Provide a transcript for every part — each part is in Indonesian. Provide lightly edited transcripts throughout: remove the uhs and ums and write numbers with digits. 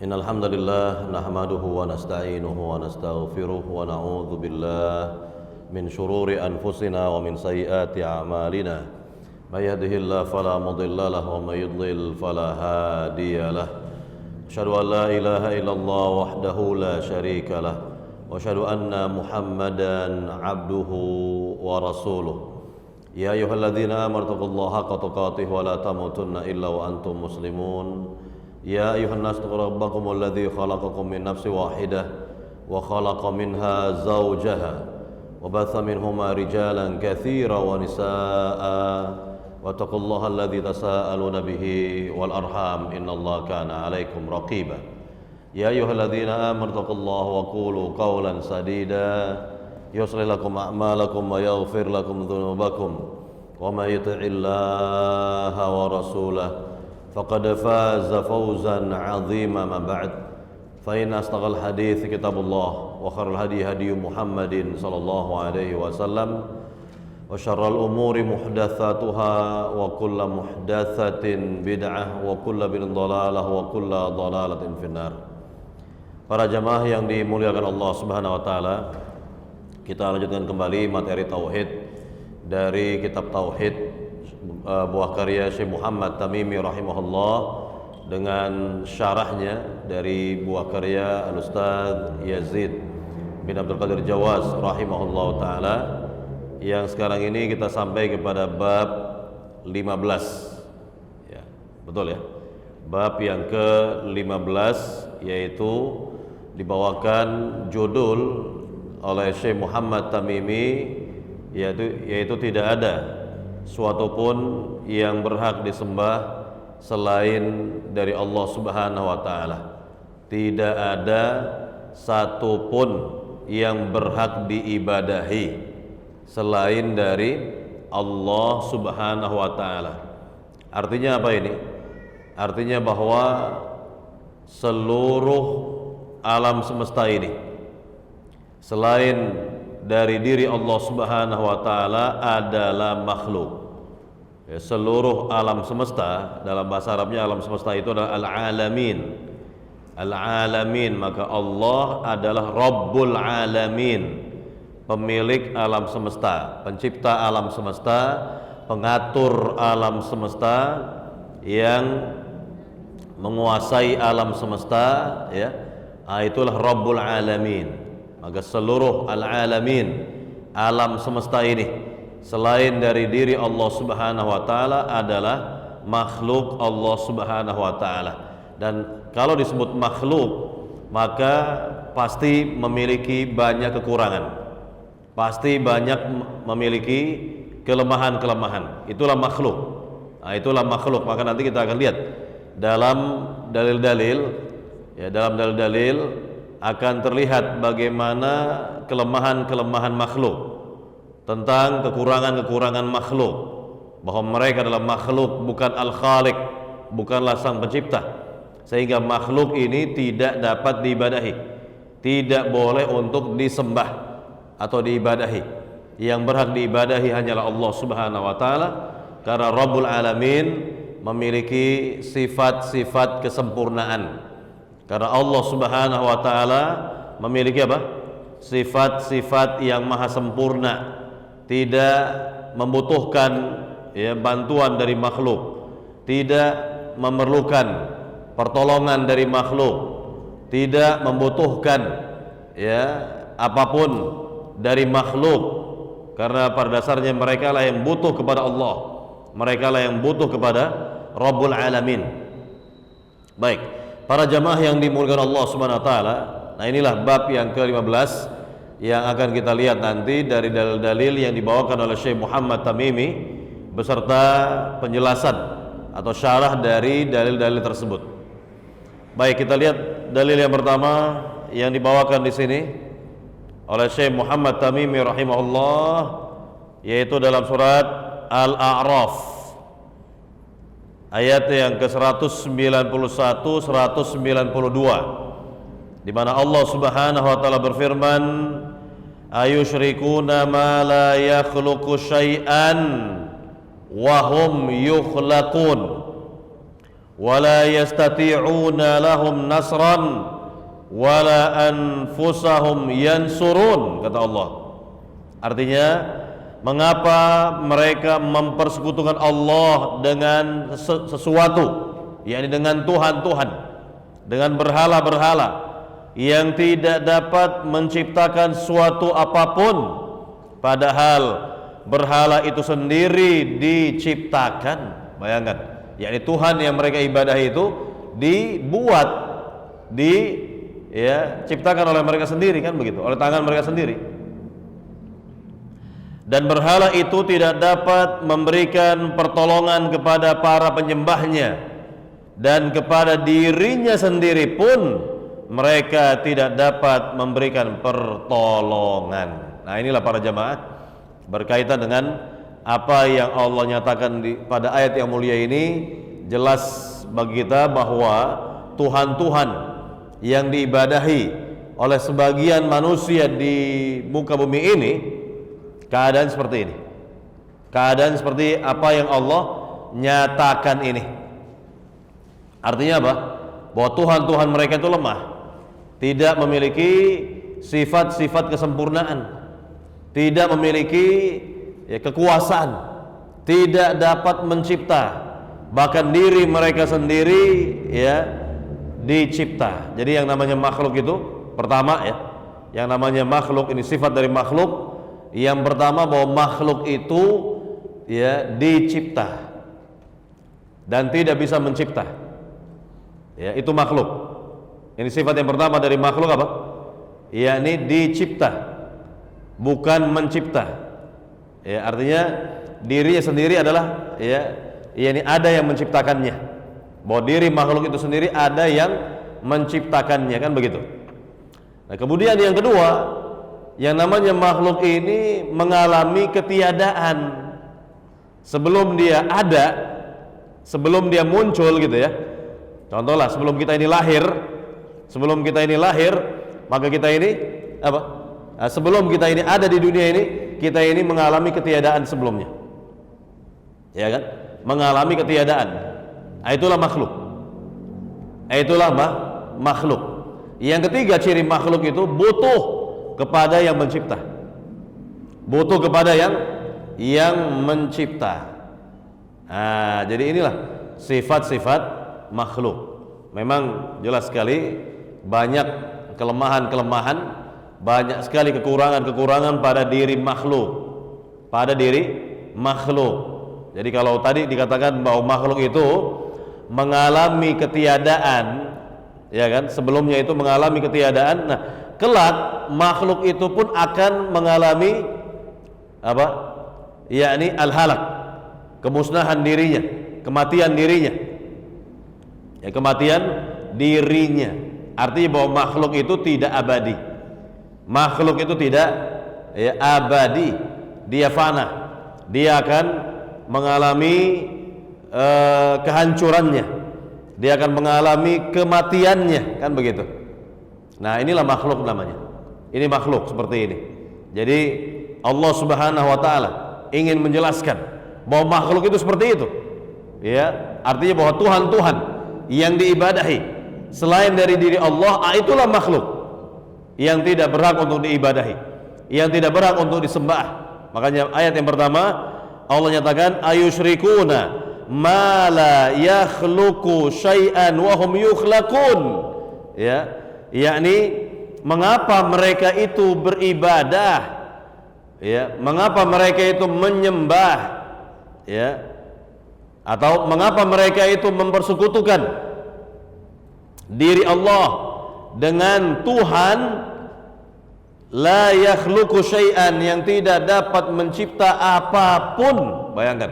Innal hamdalillah nahmaduhu wa nasta'inuhu wa nastaghfiruh wa na'udzu billah min shururi anfusina wa min sayyiati a'malina. May yahdihillahu fala mudilla lahu wa may yudlil fala hadiya lahu. Asyhadu an la ilaha illallah wahdahu la syarika lah wa asyhadu anna Muhammadan 'abduhu wa rasuluh. Ya ayyuhalladzina amanu taqullaha haqqa tuqatih wa la tamutunna illa wa antum muslimun. Ya ayuhan nas taqu rabbakum alladzi khalaqakum min nafsin wahidah wa khalaqa minha zawjaha wa batha minhuma rijalan katsiran wa nisaa'a wa taqullaha alladzi tasaaluna bihi wal arham innallaha kana 'alaikum raqiba. Ya ayyuhalladzina amanu taqullaha wa qulu qawlan sadida yuslih lakum a'malakum wa yaghfir lakum dhunubakum wa may yuti'illaha wa rasulahu faqad faza fawzan 'azima. Ma ba'd, fa inna asdaqal hadits kitabullah wa khairal hadi hadi Muhammadin sallallahu alaihi wasallam wa syarrul umuri muhdatsatuha wa kullu muhdatsatin bid'ah wa kullu bid'atin dhalalah wa kullu dhalalatin finnar. Para jamaah yang dimuliakan Allah Subhanahu wa taala, kita lanjutkan kembali materi tauhid dari kitab tauhid buah karya Syekh Muhammad Tamimi rahimahullah dengan syarahnya dari buah karya Al-Ustaz Yazid bin Abdul Qadir Jawaz rahimahullah ta'ala, yang sekarang ini kita sampai kepada bab 15 ya, betul ya, bab yang ke-15, yaitu dibawakan judul oleh Syekh Muhammad Tamimi, yaitu tidak ada suatu pun yang berhak disembah selain dari Allah Subhanahu wa taala. Tidak ada satu pun yang berhak diibadahi selain dari Allah Subhanahu wa taala. Artinya apa ini? Artinya bahwa seluruh alam semesta ini selain dari diri Allah Subhanahu wa taala adalah makhluk. Ya, seluruh alam semesta, dalam bahasa Arabnya alam semesta itu adalah al-alamin. Al-alamin, maka Allah adalah Rabbul alamin, pemilik alam semesta, pencipta alam semesta, pengatur alam semesta, yang menguasai alam semesta, ya. Itulah Rabbul alamin. Maka seluruh al-alamin, alam semesta ini, selain dari diri Allah Subhanahu wa taala adalah makhluk Allah Subhanahu wa taala. Dan kalau disebut makhluk, maka pasti memiliki banyak kekurangan, pasti banyak memiliki kelemahan-kelemahan. Itulah makhluk. Itulah makhluk. Maka nanti kita akan lihat dalam dalil-dalil, ya, dalam dalil-dalil akan terlihat bagaimana kelemahan-kelemahan makhluk, tentang kekurangan-kekurangan makhluk, bahwa mereka adalah makhluk, bukan al-khaliq, bukanlah sang pencipta, sehingga makhluk ini tidak dapat diibadahi, tidak boleh untuk disembah atau diibadahi. Yang berhak diibadahi hanyalah Allah Subhanahu wa taala, karena Rabbul alamin memiliki sifat-sifat kesempurnaan. Karena Allah Subhanahu wa taala memiliki apa? Sifat-sifat yang maha sempurna, tidak membutuhkan, ya, bantuan dari makhluk, tidak memerlukan pertolongan dari makhluk, tidak membutuhkan, ya, apapun dari makhluk, karena pada dasarnya mereka lah yang butuh kepada Allah, mereka lah yang butuh kepada Rabbul alamin. Baik, para jamaah yang dimuliakan Allah Subhanahu wa taala, nah inilah bab yang ke-15 yang akan kita lihat nanti dari dalil-dalil yang dibawakan oleh Syekh Muhammad Tamimi beserta penjelasan atau syarah dari dalil-dalil tersebut. Baik, kita lihat dalil yang pertama yang dibawakan di sini oleh Syekh Muhammad Tamimi rahimahullah, yaitu dalam surat Al-A'raf ayat yang ke-191 192, di mana Allah Subhanahu wa taala berfirman, ayusyrikuna ma la yakhluqu syai'an wa hum yukhlaqun wala yastati'una lahum nasran wala anfusahum yansurun, kata Allah. Artinya, mengapa mereka mempersekutukan Allah dengan sesuatu, yakni dengan Tuhan-Tuhan, dengan berhala-berhala yang tidak dapat menciptakan suatu apapun, padahal berhala itu sendiri diciptakan. Bayangkan, yakni Tuhan yang mereka ibadahi itu dibuat, ciptakan oleh mereka sendiri, kan begitu, oleh tangan mereka sendiri. Dan berhala itu tidak dapat memberikan pertolongan kepada para penyembahnya, dan kepada dirinya sendiri pun mereka tidak dapat memberikan pertolongan. Nah, inilah para jamaah, berkaitan dengan apa yang Allah nyatakan pada ayat yang mulia ini, jelas bagi kita bahwa Tuhan-Tuhan yang diibadahi oleh sebagian manusia di muka bumi ini, keadaan seperti ini, keadaan seperti apa yang Allah nyatakan ini. Artinya apa? Bahwa Tuhan-Tuhan mereka itu lemah, tidak memiliki sifat-sifat kesempurnaan, tidak memiliki kekuasaan, tidak dapat mencipta, bahkan diri mereka sendiri dicipta. Jadi yang namanya makhluk itu, pertama yang namanya makhluk ini, sifat dari makhluk yang pertama bahwa makhluk itu dicipta dan tidak bisa mencipta. Itu makhluk. Ini sifat yang pertama dari makhluk apa? Yakni dicipta, bukan mencipta. Artinya dirinya sendiri adalah yakni ada yang menciptakannya. Bahwa diri makhluk itu sendiri ada yang menciptakannya, kan begitu. Nah, kemudian yang kedua, yang namanya makhluk ini mengalami ketiadaan sebelum dia ada, sebelum dia muncul gitu ya. Contohlah, sebelum kita ini lahir, maka kita ini apa? Nah, sebelum kita ini ada di dunia ini, kita ini mengalami ketiadaan sebelumnya, ya kan? Mengalami ketiadaan. Nah, itulah makhluk. Makhluk. Yang ketiga, ciri makhluk itu butuh kepada yang mencipta, butuh kepada yang mencipta. Nah, jadi inilah sifat-sifat makhluk. Memang jelas sekali banyak kelemahan-kelemahan, banyak sekali kekurangan-kekurangan pada diri makhluk. Jadi kalau tadi dikatakan bahwa makhluk itu mengalami ketiadaan, ya kan? Sebelumnya itu mengalami ketiadaan. Nah, kelak makhluk itu pun akan mengalami apa? Yakni al-halak, kemusnahan dirinya, kematian dirinya. Kematian dirinya. Artinya bahwa makhluk itu tidak abadi. Makhluk itu tidak abadi. Dia fana. Dia akan mengalami kehancurannya. Dia akan mengalami kematiannya, kan begitu. Nah, inilah makhluk namanya. Ini makhluk seperti ini. Jadi Allah Subhanahu wa taala ingin menjelaskan bahwa makhluk itu seperti itu. Artinya bahwa Tuhan-Tuhan yang diibadahi selain dari diri Allah, itulah makhluk yang tidak berhak untuk diibadahi, yang tidak berhak untuk disembah. Makanya ayat yang pertama Allah nyatakan ayusyrikuna ma la yakhluqu syai'an wa hum yukhlaqun. Yakni mengapa mereka itu beribadah, mengapa mereka itu menyembah, atau mengapa mereka itu mempersekutukan diri Allah dengan Tuhan la yakhluqu syai'an, yang tidak dapat mencipta apapun. Bayangkan,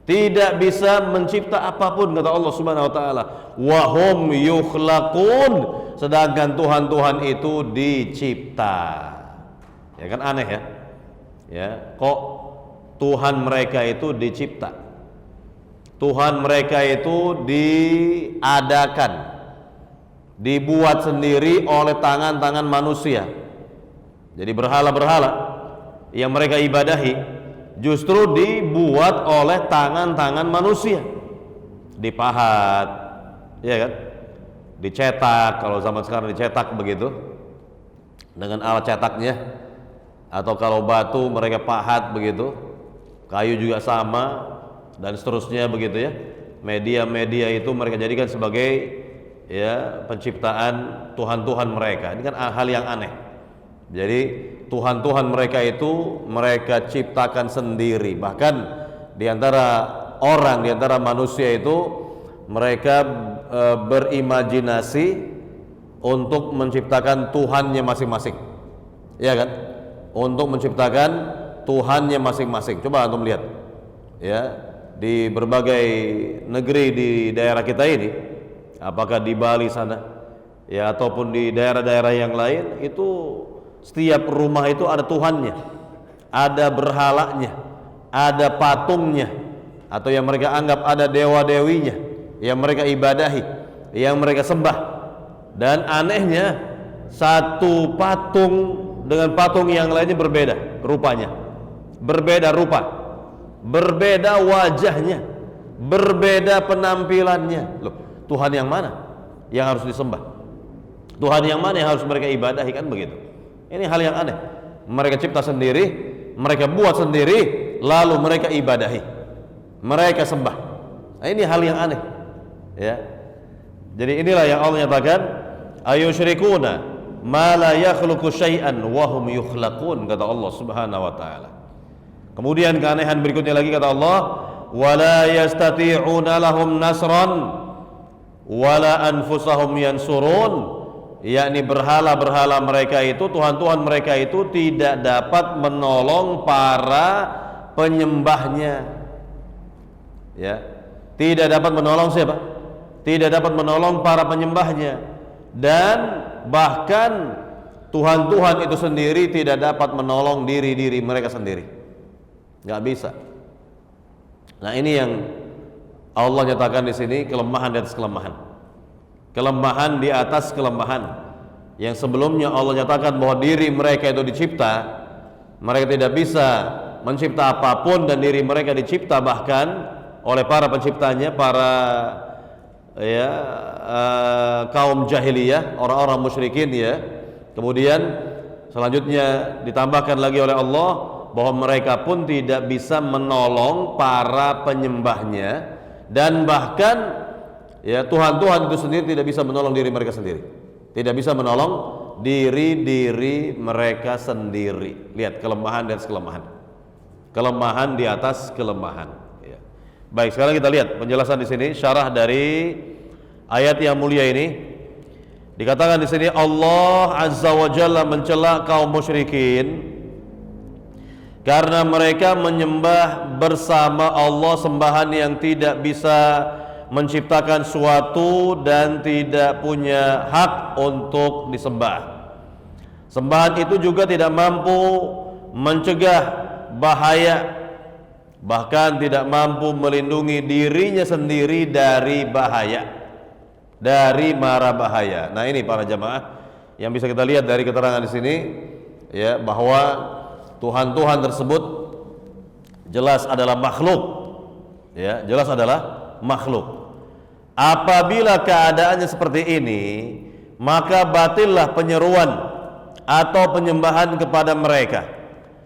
tidak bisa mencipta apapun, kata Allah Subhanahu wa taala, wa hum yukhlaqun, sedangkan Tuhan-Tuhan itu dicipta. Ya kan, aneh ya. Kok Tuhan mereka itu dicipta? Tuhan mereka itu diadakan, dibuat sendiri oleh tangan-tangan manusia. Jadi berhala-berhala yang mereka ibadahi justru dibuat oleh tangan-tangan manusia. dipahat, ya kan? Dicetak, kalau zaman sekarang dicetak begitu dengan alat cetaknya, atau kalau batu mereka pahat begitu, kayu juga sama, dan seterusnya begitu ya. Media-media itu mereka jadikan sebagai ya penciptaan Tuhan-Tuhan mereka. Ini kan hal yang aneh. Jadi Tuhan-Tuhan mereka itu mereka ciptakan sendiri. Bahkan di antara orang, di antara manusia itu mereka berimajinasi untuk menciptakan Tuhannya masing-masing. Ya kan? Untuk menciptakan Tuhannya masing-masing. Coba antum lihat. Ya, di berbagai negeri di daerah kita ini, apakah di Bali sana ya ataupun di daerah-daerah yang lain, itu setiap rumah itu ada Tuhannya, ada berhalanya, ada patungnya, atau yang mereka anggap ada dewa-dewinya yang mereka ibadahi, yang mereka sembah. Dan anehnya, satu patung dengan patung yang lainnya berbeda rupanya, berbeda rupa, berbeda wajahnya, berbeda penampilannya. Loh, Tuhan yang mana yang harus disembah? Tuhan yang mana yang harus mereka ibadahi? Kan begitu. Ini hal yang aneh. Mereka cipta sendiri, mereka buat sendiri, lalu mereka ibadahi, mereka sembah. Nah, ini hal yang aneh. Ya. Jadi inilah yang Allah nyatakan, ayusyrikuna ma la yakhluqu syai'an wa hum yukhlaqun, kata Allah Subhanahu wa taala. Kemudian keanehan berikutnya lagi kata Allah, wala yastati'una lahum nasran wala anfusahum yansurun, yakni berhala-berhala mereka itu, Tuhan-Tuhan mereka itu tidak dapat menolong para penyembahnya. Ya, tidak dapat menolong siapa? Tidak dapat menolong para penyembahnya, dan bahkan Tuhan-Tuhan itu sendiri tidak dapat menolong diri-diri mereka sendiri. Nggak bisa. Nah, ini yang Allah nyatakan di sini, kelemahan di atas kelemahan, kelemahan di atas kelemahan. Yang sebelumnya Allah nyatakan bahwa diri mereka itu dicipta, mereka tidak bisa mencipta apapun, dan diri mereka dicipta bahkan oleh para penciptanya, para kaum jahiliyah, orang-orang musyrikin ya. Kemudian selanjutnya ditambahkan lagi oleh Allah bahwa mereka pun tidak bisa menolong para penyembahnya, dan bahkan ya Tuhan-Tuhan itu sendiri tidak bisa menolong diri mereka sendiri, tidak bisa menolong diri-diri mereka sendiri. Lihat kelemahan dan kelemahan, kelemahan di atas kelemahan. Ya. Baik, sekarang kita lihat penjelasan di sini, syarah dari ayat yang mulia ini. Dikatakan di sini Allah Azza wa Jalla mencela kaum musyrikin karena mereka menyembah bersama Allah sembahan yang tidak bisa menciptakan suatu dan tidak punya hak untuk disembah. Sembahan itu juga tidak mampu mencegah bahaya, bahkan tidak mampu melindungi dirinya sendiri dari bahaya, dari mara bahaya. Nah, ini para jamaah yang bisa kita lihat dari keterangan di sini ya, bahwa Tuhan-Tuhan tersebut jelas adalah makhluk, ya, jelas adalah makhluk. Apabila keadaannya seperti ini, maka batillah penyeruan atau penyembahan kepada mereka,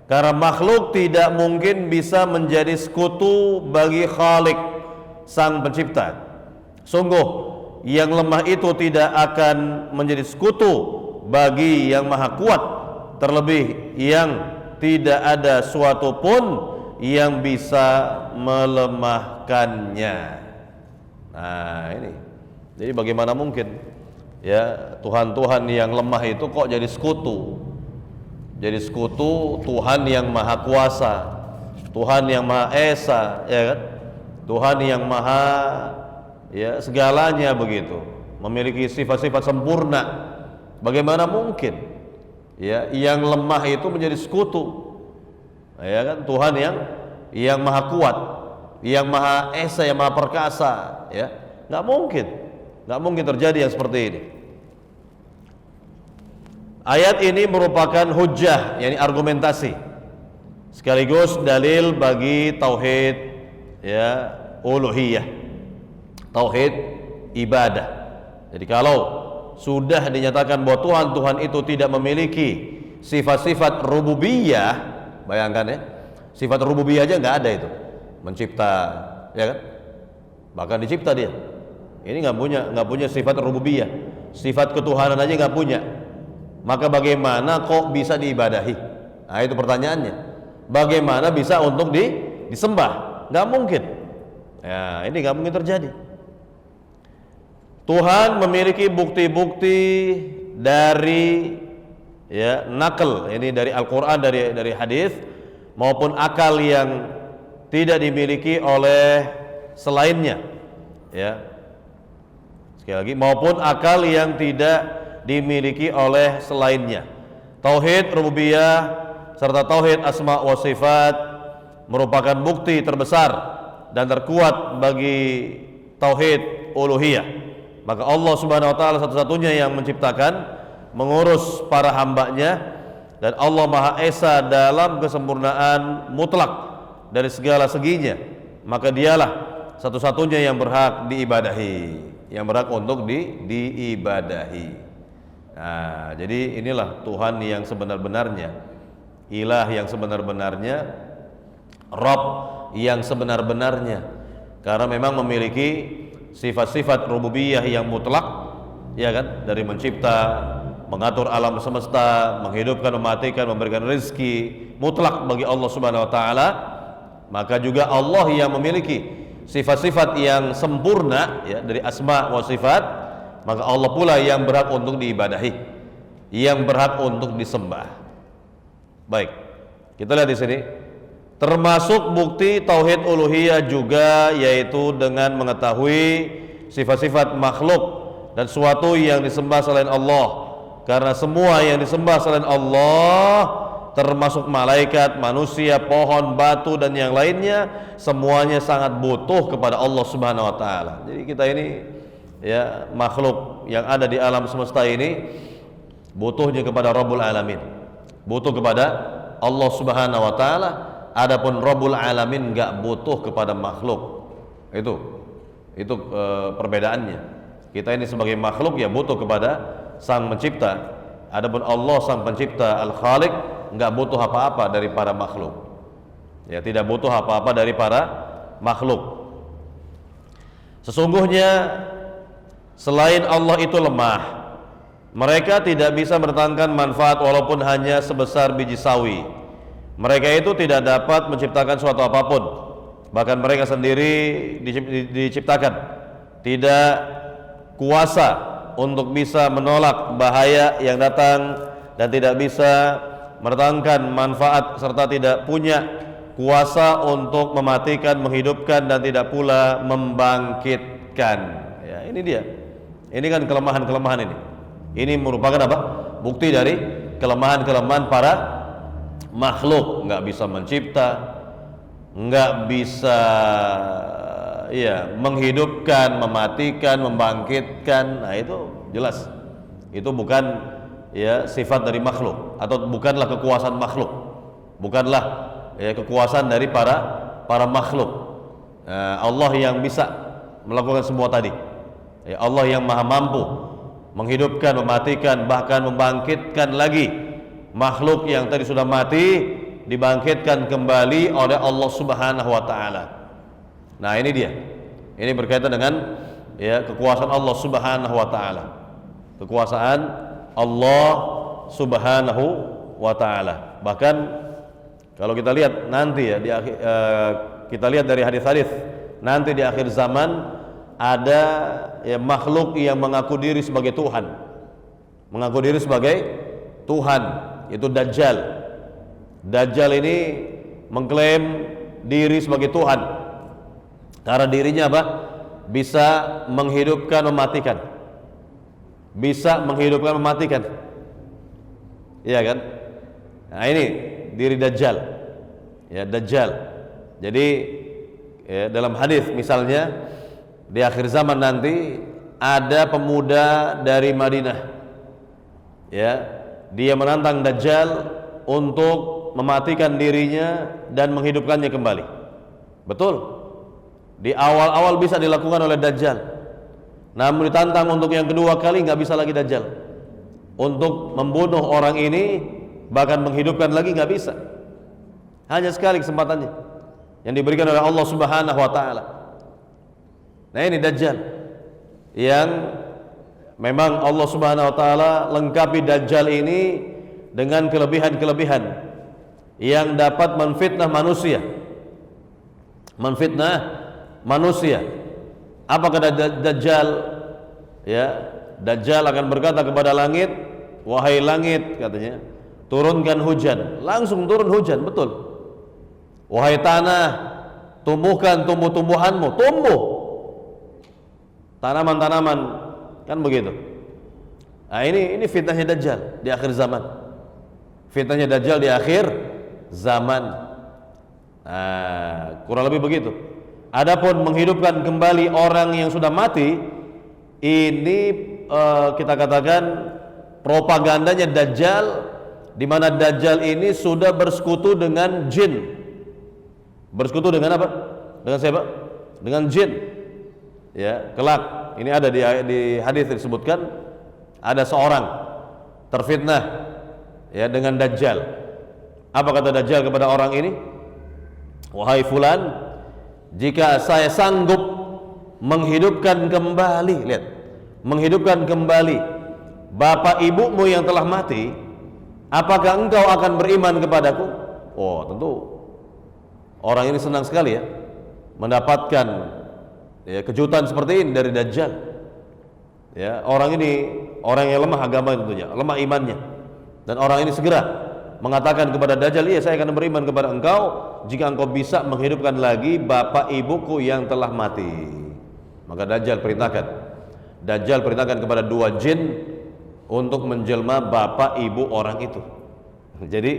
karena makhluk tidak mungkin bisa menjadi sekutu bagi Khalik, sang pencipta. Sungguh yang lemah itu tidak akan menjadi sekutu bagi yang maha kuat, terlebih yang tidak ada suatu pun yang bisa melemahkannya. Nah, ini. Jadi bagaimana mungkin ya Tuhan-Tuhan yang lemah itu kok jadi sekutu? Jadi sekutu Tuhan yang maha kuasa, Tuhan yang maha esa, ya kan? Tuhan yang maha ya segalanya begitu, memiliki sifat-sifat sempurna. Bagaimana mungkin ya yang lemah itu menjadi sekutu? Ya kan, Tuhan yang maha kuat, yang maha esa, yang maha perkasa, ya nggak mungkin terjadi yang seperti ini. Ayat ini merupakan hujjah, yakni argumentasi, sekaligus dalil bagi tauhid ya uluhiyah, tauhid ibadah. Jadi kalau sudah dinyatakan bahwa Tuhan itu tidak memiliki sifat-sifat rububiyah, bayangkan ya, sifat rububiyah aja nggak ada itu, mencipta, ya kan? Bahkan dicipta dia. Ini nggak punya sifat rububiyah, sifat ketuhanan aja nggak punya. Maka bagaimana kok bisa diibadahi? Nah itu pertanyaannya. Bagaimana bisa untuk disembah? Nggak mungkin. Ya ini nggak mungkin terjadi. Tuhan memiliki bukti-bukti dari nakal, ini dari Al-Quran, dari hadis, maupun akal yang tidak dimiliki oleh selainnya, ya. Sekali lagi, maupun akal yang tidak dimiliki oleh selainnya. Tauhid rububiyah serta tauhid asma wa sifat merupakan bukti terbesar dan terkuat bagi tauhid uluhiyah. Maka Allah Subhanahu wa taala satu-satunya yang menciptakan, mengurus para hambanya, dan Allah Maha Esa dalam kesempurnaan mutlak dari segala seginya. Maka dialah satu-satunya yang berhak diibadahi, yang berhak untuk diibadahi. Nah, jadi inilah Tuhan yang sebenar-benarnya, ilah yang sebenar-benarnya, Rabb yang sebenar-benarnya, karena memang memiliki sifat-sifat rububiyah yang mutlak, ya kan, dari mencipta, mengatur alam semesta, menghidupkan, mematikan, memberikan rezeki, mutlak bagi Allah Subhanahu wa taala. Maka juga Allah yang memiliki sifat-sifat yang sempurna, ya, dari asma wa sifat, maka Allah pula yang berhak untuk diibadahi, yang berhak untuk disembah. Baik, kita lihat di sini. Termasuk bukti tauhid uluhiyah juga, yaitu dengan mengetahui sifat-sifat makhluk dan suatu yang disembah selain Allah. Karena semua yang disembah selain Allah, termasuk malaikat, manusia, pohon, batu, dan yang lainnya, semuanya sangat butuh kepada Allah Subhanahu wa taala. Jadi kita ini, ya, makhluk yang ada di alam semesta ini butuhnya kepada Rabbul Alamin, butuh kepada Allah Subhanahu wa taala. Adapun Rabbul Alamin nggak butuh kepada makhluk. Itu perbedaannya. Kita ini sebagai makhluk ya butuh kepada Sang Mencipta. Adapun Allah Sang Pencipta Al-Khaliq nggak butuh apa-apa dari para makhluk. Ya, tidak butuh apa-apa dari para makhluk. Sesungguhnya selain Allah itu lemah. Mereka tidak bisa mendatangkan manfaat walaupun hanya sebesar biji sawi. Mereka itu tidak dapat menciptakan suatu apapun, bahkan mereka sendiri diciptakan, tidak kuasa untuk bisa menolak bahaya yang datang, dan tidak bisa mendatangkan manfaat, serta tidak punya kuasa untuk mematikan, menghidupkan, dan tidak pula membangkitkan. Ya, ini dia. Ini kan kelemahan-kelemahan ini. Ini merupakan apa? Bukti dari kelemahan-kelemahan para makhluk. Nggak bisa mencipta, nggak bisa menghidupkan, mematikan, membangkitkan. Nah itu jelas, itu bukan sifat dari makhluk, atau bukanlah kekuasaan makhluk, bukanlah kekuasaan dari para makhluk. Allah yang bisa melakukan semua tadi. Allah yang maha mampu menghidupkan, mematikan, bahkan membangkitkan lagi makhluk yang tadi sudah mati, dibangkitkan kembali oleh Allah Subhanahu wa taala. Nah, ini dia. Ini berkaitan dengan kekuasaan Allah Subhanahu wa taala. Kekuasaan Allah Subhanahu wa taala. Bahkan kalau kita lihat nanti kita lihat dari hadis-hadis, nanti di akhir zaman ada makhluk yang mengaku diri sebagai Tuhan. Mengaku diri sebagai Tuhan. Itu Dajjal. Dajjal ini mengklaim diri sebagai Tuhan karena dirinya apa? Bisa menghidupkan, mematikan. Bisa menghidupkan, mematikan. Iya kan? Nah, ini diri Dajjal. Ya, Dajjal. Jadi dalam hadis misalnya di akhir zaman nanti ada pemuda dari Madinah. Ya, dia menantang Dajjal untuk mematikan dirinya dan menghidupkannya kembali. Betul. Di awal-awal bisa dilakukan oleh Dajjal, namun ditantang untuk yang kedua kali nggak bisa lagi Dajjal. Untuk membunuh orang ini, bahkan menghidupkan lagi nggak bisa. Hanya sekali kesempatannya yang diberikan oleh Allah Subhanahu wa taala. Nah, ini Dajjal yang memang Allah Subhanahu wa taala lengkapi Dajjal ini dengan kelebihan-kelebihan yang dapat menfitnah manusia. Apa kata Dajjal? Ya, Dajjal akan berkata kepada langit, "Wahai langit," katanya, "turunkan hujan." Langsung turun hujan, betul. "Wahai tanah, tumbuhkan tumbuh-tumbuhanmu." Tumbuh tanaman-tanaman, kan begitu. Nah, ini fitnahnya Dajjal di akhir zaman. Fitnahnya Dajjal di akhir zaman. Nah, kurang lebih begitu. Adapun menghidupkan kembali orang yang sudah mati, ini kita katakan propagandanya Dajjal, di mana Dajjal ini sudah bersekutu dengan jin. Bersekutu dengan apa? Dengan siapa? Dengan jin. Ya, kelak ini ada di hadis disebutkan ada seorang terfitnah ya dengan Dajjal. Apa kata Dajjal kepada orang ini? "Wahai fulan, jika saya sanggup menghidupkan kembali," lihat, menghidupkan kembali bapak ibumu yang telah mati, apakah engkau akan beriman kepadaku? Oh, tentu orang ini senang sekali ya mendapatkan ya kejutan seperti ini dari Dajjal. Ya, orang ini orang yang lemah agama tentunya, lemah imannya. Dan orang ini segera mengatakan kepada Dajjal, "Iya, saya akan beriman kepada engkau jika engkau bisa menghidupkan lagi bapak ibuku yang telah mati." Maka Dajjal perintahkan kepada dua jin untuk menjelma bapak ibu orang itu. Jadi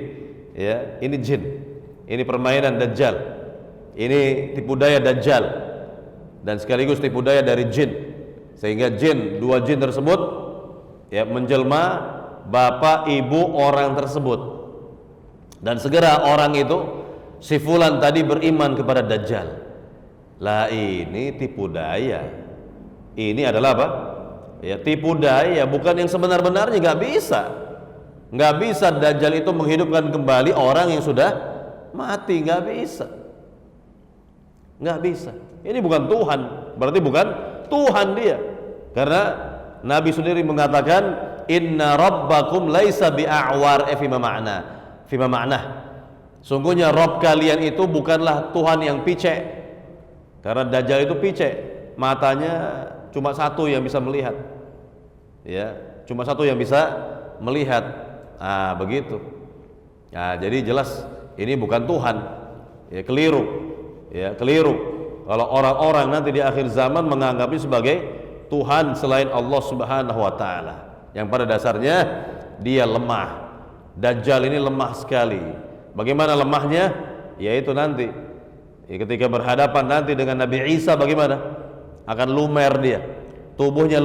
ya, ini jin, ini permainan Dajjal, ini tipu daya Dajjal, dan sekaligus tipu daya dari jin, sehingga dua jin tersebut ya menjelma bapak ibu orang tersebut. Dan segera orang itu, si fulan tadi, beriman kepada Dajjal. Lah, ini tipu daya. Ini adalah apa? Ya, tipu daya, bukan yang sebenar-benarnya. Nggak bisa Dajjal itu menghidupkan kembali orang yang sudah mati. Nggak bisa. Ini bukan Tuhan, berarti bukan Tuhan dia. Karena Nabi sendiri mengatakan, "Inna rabbakum laisa bi'a'war fima ma'nah." Sungguhnya Rabb kalian itu bukanlah Tuhan yang picek. Karena Dajjal itu picek, matanya cuma satu yang bisa melihat. Ya, cuma satu yang bisa melihat. Begitu. Nah, jadi jelas ini bukan Tuhan. Ya, keliru. Kalau orang-orang nanti di akhir zaman menganggapnya sebagai Tuhan selain Allah Subhanahu wa taala, yang pada dasarnya dia lemah. Dajjal ini lemah sekali. Bagaimana lemahnya? Yaitu nanti ketika berhadapan nanti dengan Nabi Isa, bagaimana? Akan lumer dia. Tubuhnya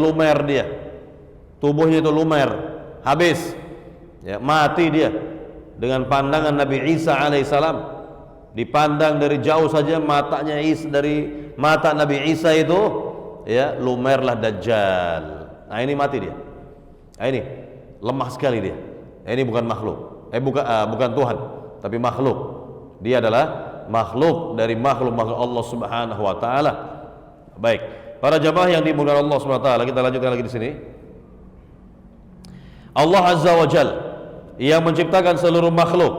itu lumer, habis. Ya, mati dia. Dengan pandangan Nabi Isa alaihissalam, dipandang dari jauh saja dari mata Nabi Isa itu, ya, lumerlah Dajjal. Nah, ini mati dia. Nah, ini lemah sekali dia. Ini bukan makhluk, bukan Tuhan, tapi makhluk. Dia adalah makhluk dari makhluk Allah Subhanahu wa taala. Baik, para jamaah yang dimuliakan Allah Subhanahu wa taala, kita lanjutkan lagi di sini. Allah Azza wa Jalla yang menciptakan seluruh makhluk,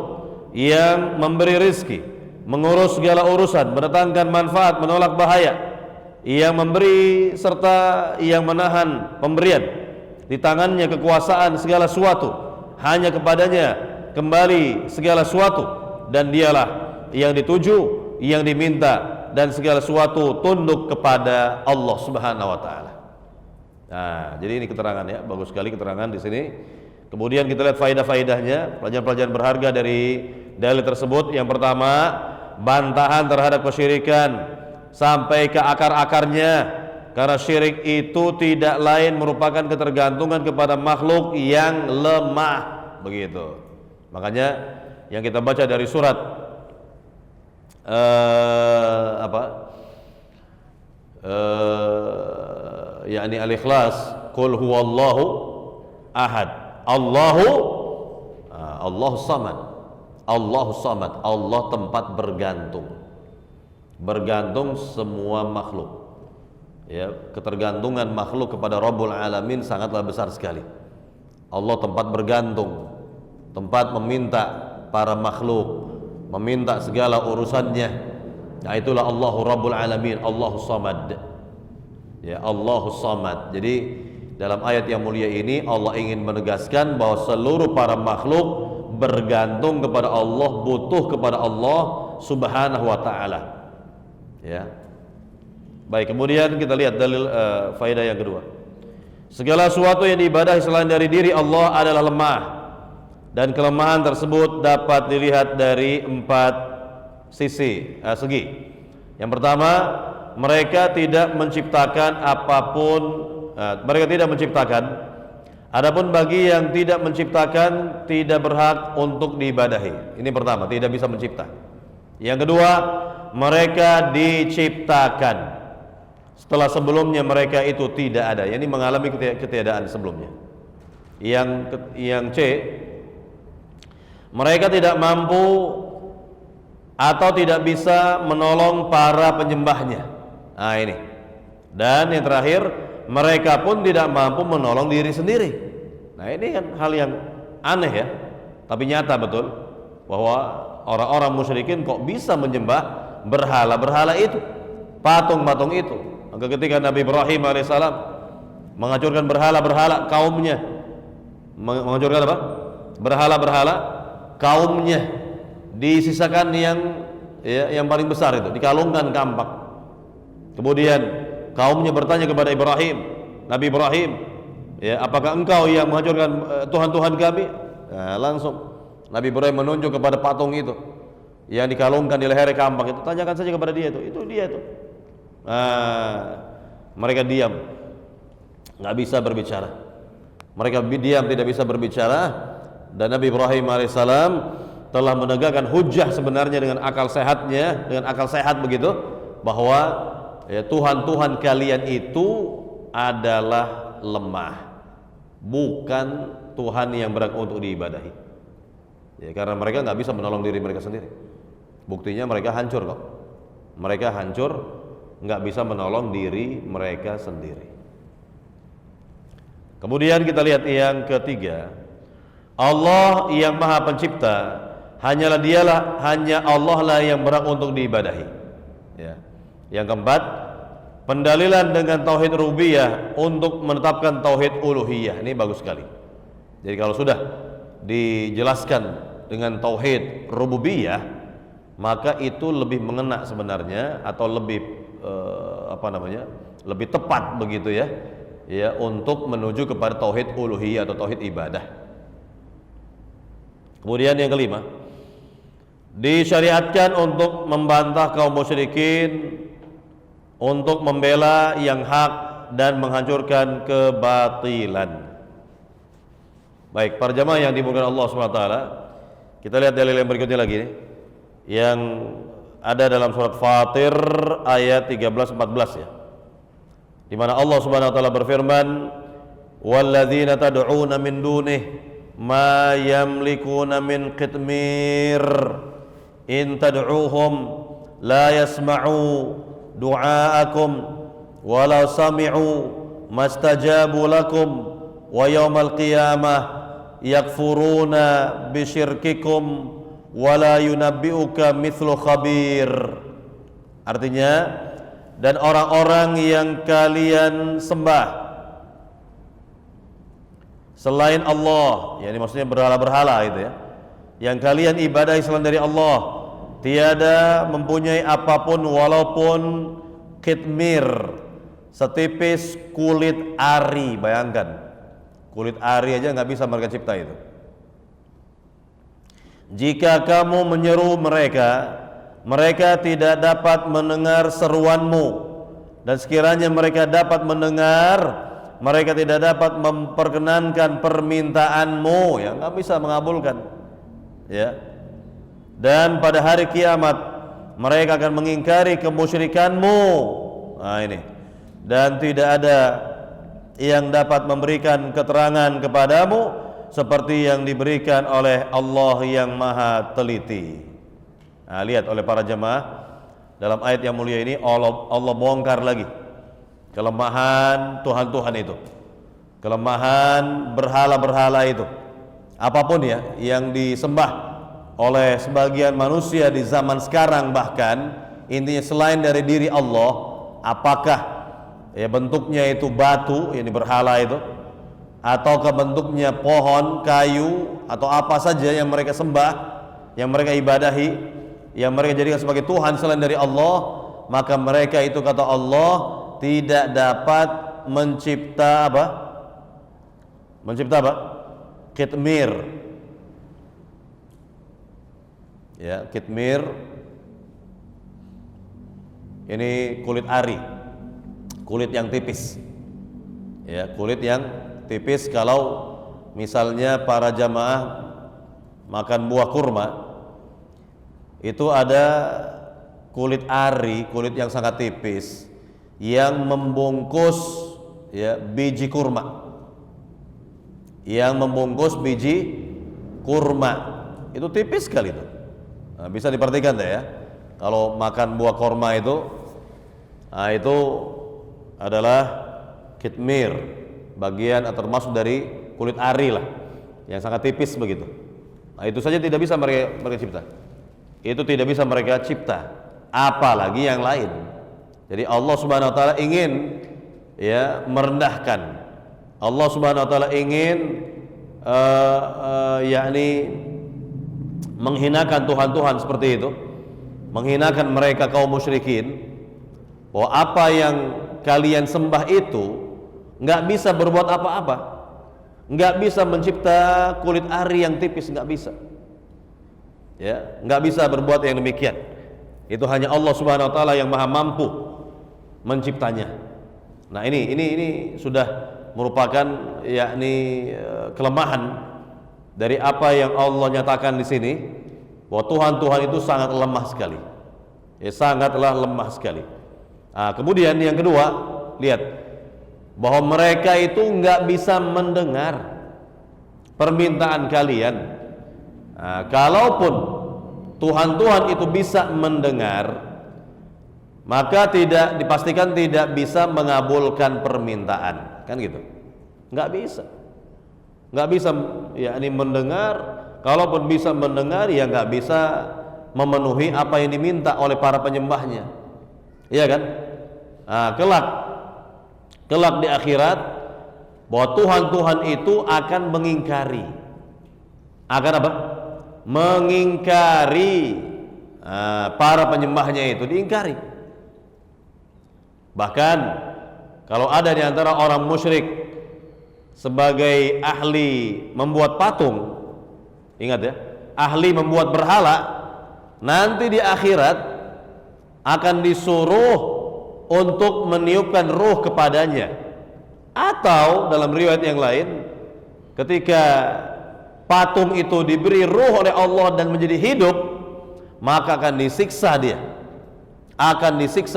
yang memberi rizki, mengurus segala urusan, mendatangkan manfaat, menolak bahaya, yang memberi serta yang menahan pemberian. Di tangannya kekuasaan segala sesuatu, hanya kepadanya kembali segala sesuatu, dan dialah yang dituju, yang diminta, dan segala sesuatu tunduk kepada Allah Subhanahu wa taala. Nah, jadi ini keterangan ya, bagus sekali keterangan di sini. Kemudian kita lihat faedah-faedahnya, pelajaran-pelajaran berharga dari dalil tersebut. Yang pertama, bantahan terhadap kesyirikan sampai ke akar-akarnya. Karena syirik itu tidak lain merupakan ketergantungan kepada makhluk yang lemah, begitu. Makanya yang kita baca dari surat yakni al-ikhlas, qul huwallahu ahad, Allahu samad, Allah tempat bergantung semua makhluk. Ya, ketergantungan makhluk kepada Rabbul Alamin sangatlah besar sekali. Allah tempat bergantung, tempat meminta para makhluk, meminta segala urusannya. Nah, itulah Allahu Rabbul Alamin, Allahu Samad. Ya, Allahu Samad. Jadi dalam ayat yang mulia ini Allah ingin menegaskan bahwa seluruh para makhluk bergantung kepada Allah, butuh kepada Allah Subhanahu wa taala. Ya. Baik, kemudian kita lihat dalil faedah yang kedua. Segala sesuatu yang diibadahi selain dari diri Allah adalah lemah, dan kelemahan tersebut dapat dilihat dari 4 segi. Yang pertama, mereka tidak menciptakan apapun, mereka tidak menciptakan. Adapun bagi yang tidak menciptakan tidak berhak untuk diibadahi. Ini pertama, tidak bisa mencipta. Yang kedua, mereka diciptakan setelah sebelumnya mereka itu tidak ada, yakni mengalami ketiadaan sebelumnya. Yang C, mereka tidak mampu atau tidak bisa menolong para penyembahnya. Nah ini. Dan yang terakhir, mereka pun tidak mampu menolong diri sendiri. Nah ini kan hal yang aneh ya, tapi nyata betul bahwa orang-orang musyrikin kok bisa menyembah berhala-berhala itu, patung-patung itu. Maka ketika Nabi Ibrahim alaihissalam menghancurkan berhala-berhala kaumnya, menghancurkan apa? Berhala-berhala kaumnya, disisakan yang paling besar itu, dikalungkan kampak. Kemudian kaumnya bertanya kepada Ibrahim, Nabi Ibrahim, ya, apakah engkau yang menghancurkan Tuhan-Tuhan kami? Nah, langsung Nabi Ibrahim menunjuk kepada patung itu yang dikalungkan di leher kampak itu. Tanyakan saja kepada dia itu dia itu. Mereka diam, nggak bisa berbicara. Mereka diam, tidak bisa berbicara. Dan Nabi Ibrahim alaihissalam telah menegakkan hujah sebenarnya dengan akal sehatnya, dengan akal sehat begitu, bahwa ya, Tuhan-Tuhan kalian itu adalah lemah, bukan Tuhan yang berhak untuk diibadahi. Ya, karena mereka nggak bisa menolong diri mereka sendiri. Buktinya mereka hancur kok. Mereka hancur, nggak bisa menolong diri mereka sendiri. Kemudian kita lihat yang ketiga, Allah yang Maha Pencipta, hanya Allah lah yang berhak untuk diibadahi. Ya. Yang keempat, pendalilan dengan tauhid rububiyah untuk menetapkan tauhid uluhiyah. Ini bagus sekali. Jadi kalau sudah dijelaskan dengan tauhid rububiyah, maka itu lebih mengena sebenarnya, atau lebih lebih tepat begitu ya, untuk menuju kepada tauhid uluhiyah atau tauhid ibadah. Kemudian yang kelima, disyariatkan untuk membantah kaum musyrikin, untuk membela yang hak dan menghancurkan kebatilan. Baik, para jamaah yang dimuliakan Allah SWT, kita lihat dalil yang berikutnya lagi nih, yang ada dalam surat Fatir ayat 13-14 ya, di mana Allah Subhanahu wa taala berfirman, walladzina tad'una min dunih ma yamlikuna min qitmir in tad'uhum la yasma'u du'aakum walau sami'u mastajabu lakum wa yawmal qiyamah yakfuruna bisyirkikum wala yunabbi'uka mithlu khabir. Artinya, dan orang-orang yang kalian sembah selain Allah, yakni maksudnya berhala-berhala itu ya, yang kalian ibadahi selain dari Allah, tiada mempunyai apapun walaupun kitmir, setipis kulit ari. Bayangkan, kulit ari aja nggak bisa mereka cipta itu. Jika kamu menyeru mereka, mereka tidak dapat mendengar seruanmu, dan sekiranya mereka dapat mendengar, mereka tidak dapat memperkenankan permintaanmu, ya nggak bisa mengabulkan, ya. Dan pada hari kiamat mereka akan mengingkari kemusyrikanmu. Nah ini, dan tidak ada yang dapat memberikan keterangan kepadamu seperti yang diberikan oleh Allah yang Maha Teliti. Nah, lihat oleh para jemaah, dalam ayat yang mulia ini Allah bongkar lagi kelemahan Tuhan-Tuhan itu, kelemahan berhala-berhala itu, apapun ya yang disembah oleh sebagian manusia di zaman sekarang, bahkan intinya selain dari diri Allah, apakah ya bentuknya itu batu, ini berhala itu, ataukah bentuknya pohon, kayu, atau apa saja yang mereka sembah, yang mereka ibadahi, yang mereka jadikan sebagai Tuhan selain dari Allah, maka mereka itu, kata Allah, tidak dapat mencipta apa? Mencipta apa? Kitmir. Ya, kitmir ini kulit ari, kulit yang tipis. Ya, kulit yang tipis. Kalau misalnya para jamaah makan buah kurma, itu ada kulit ari, kulit yang sangat tipis yang membungkus ya biji kurma. Yang membungkus biji kurma. Itu tipis sekali itu. Nah, bisa diperhatikan deh ya. Kalau makan buah kurma itu, nah itu adalah kitmir, bagian atau termasuk dari kulit ari lah, yang sangat tipis begitu. Nah, itu saja tidak bisa mereka cipta. Itu tidak bisa mereka cipta, apalagi yang lain. Jadi Allah Subhanahu wa taala ingin ya merendahkan. Allah Subhanahu wa taala ingin yakni menghinakan Tuhan-Tuhan seperti itu, menghinakan mereka kaum musyrikin, bahwa apa yang kalian sembah itu nggak bisa berbuat apa-apa, nggak bisa mencipta kulit ari yang tipis, nggak bisa. Ya, nggak bisa berbuat yang demikian. Itu hanya Allah Subhanahu wa taala yang maha mampu menciptanya. Nah, ini sudah merupakan yakni kelemahan dari apa yang Allah nyatakan di sini, bahwa Tuhan itu sangat lemah sekali. Ya, sangatlah lemah sekali. Nah, kemudian yang kedua, lihat bahwa mereka itu nggak bisa mendengar permintaan kalian. Nah, kalaupun Tuhan itu bisa mendengar, maka tidak dipastikan tidak bisa mengabulkan permintaan, kan gitu? Nggak bisa, nggak bisa yakni mendengar. Kalaupun bisa mendengar, ya nggak bisa memenuhi apa yang diminta oleh para penyembahnya, iya kan? Nah, kelak di akhirat, bahwa Tuhan itu akan mengingkari, akan apa? Mengingkari para penyembahnya itu, diingkari. Bahkan kalau ada di antara orang musyrik sebagai ahli membuat patung, ingat ya, ahli membuat berhala, nanti di akhirat akan disuruh untuk meniupkan ruh kepadanya. Atau dalam riwayat yang lain, ketika patung itu diberi ruh oleh Allah dan menjadi hidup, maka akan disiksa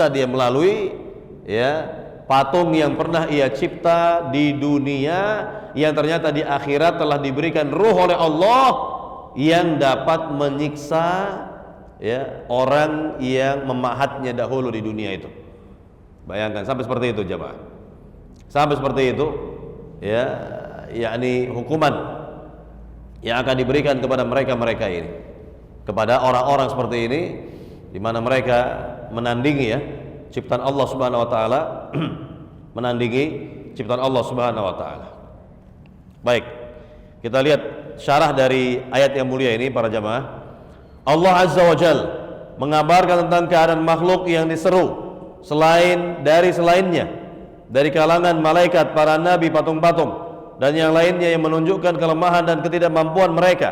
dia melalui ya patung yang pernah ia cipta di dunia, yang ternyata di akhirat telah diberikan ruh oleh Allah yang dapat menyiksa ya orang yang memahatnya dahulu di dunia itu. Bayangkan sampai seperti itu jemaah. Sampai seperti itu ya, yakni hukuman yang akan diberikan kepada mereka ini, kepada orang-orang seperti ini, di mana mereka menandingi ya ciptaan Allah Subhanahu wa taala, menandingi ciptaan Allah Subhanahu wa taala. Baik, kita lihat syarah dari ayat yang mulia ini para jamaah. Allah Azza wa Jal mengabarkan tentang keadaan makhluk yang diseru selainnya dari kalangan malaikat, para nabi, patung-patung dan yang lainnya yang menunjukkan kelemahan dan ketidakmampuan mereka.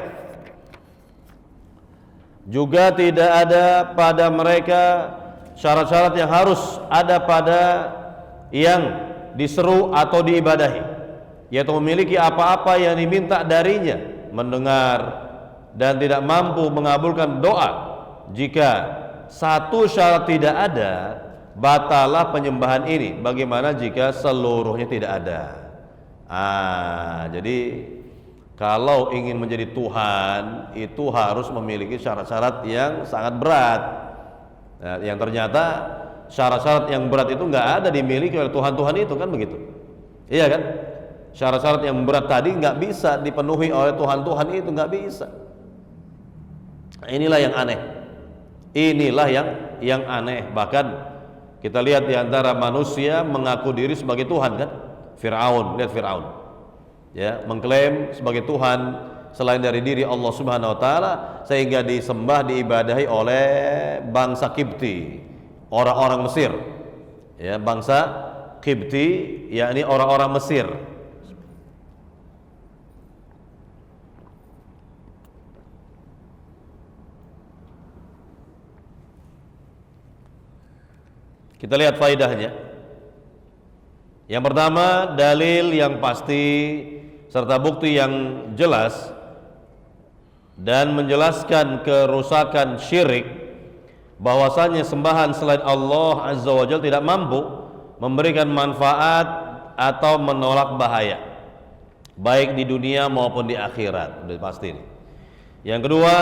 Juga tidak ada pada mereka syarat-syarat yang harus ada pada yang diseru atau diibadahi, yaitu memiliki apa-apa yang diminta darinya, mendengar dan tidak mampu mengabulkan doa. Jika satu syarat tidak ada, batalah penyembahan ini. Bagaimana jika seluruhnya tidak ada? Jadi kalau ingin menjadi Tuhan itu harus memiliki syarat-syarat yang sangat berat. Nah, yang ternyata syarat-syarat yang berat itu nggak ada dimiliki oleh Tuhan-Tuhan itu, kan begitu? Iya kan? Syarat-syarat yang berat tadi nggak bisa dipenuhi oleh Tuhan-Tuhan itu, nggak bisa. Inilah yang aneh. Inilah yang aneh. Bahkan kita lihat di antara manusia mengaku diri sebagai Tuhan, kan? Fir'aun, lihat Fir'aun. Ya, mengklaim sebagai Tuhan selain dari diri Allah Subhanahu wa taala, sehingga disembah, diibadahi oleh bangsa Kipti, orang-orang Mesir. Ya, bangsa Kipti yakni orang-orang Mesir. Kita lihat faedahnya. Yang pertama, dalil yang pasti serta bukti yang jelas dan menjelaskan kerusakan syirik, bahwasanya sembahan selain Allah Azza wa Jalla tidak mampu memberikan manfaat atau menolak bahaya, baik di dunia maupun di akhirat. Sudah pasti ini. Yang kedua,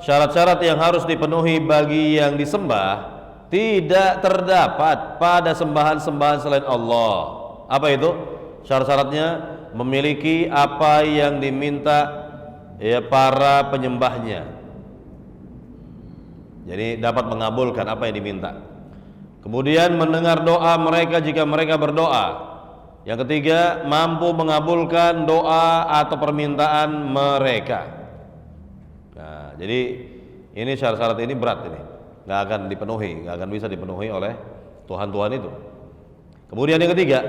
syarat-syarat yang harus dipenuhi bagi yang disembah tidak terdapat pada sembahan-sembahan selain Allah. Apa itu? Syarat-syaratnya memiliki apa yang diminta ya para penyembahnya. Jadi dapat mengabulkan apa yang diminta. Kemudian mendengar doa mereka jika mereka berdoa. Yang ketiga, mampu mengabulkan doa atau permintaan mereka. Nah, jadi ini syarat-syarat ini berat ini. Nggak akan dipenuhi, nggak akan bisa dipenuhi oleh Tuhan-Tuhan itu. Kemudian yang ketiga,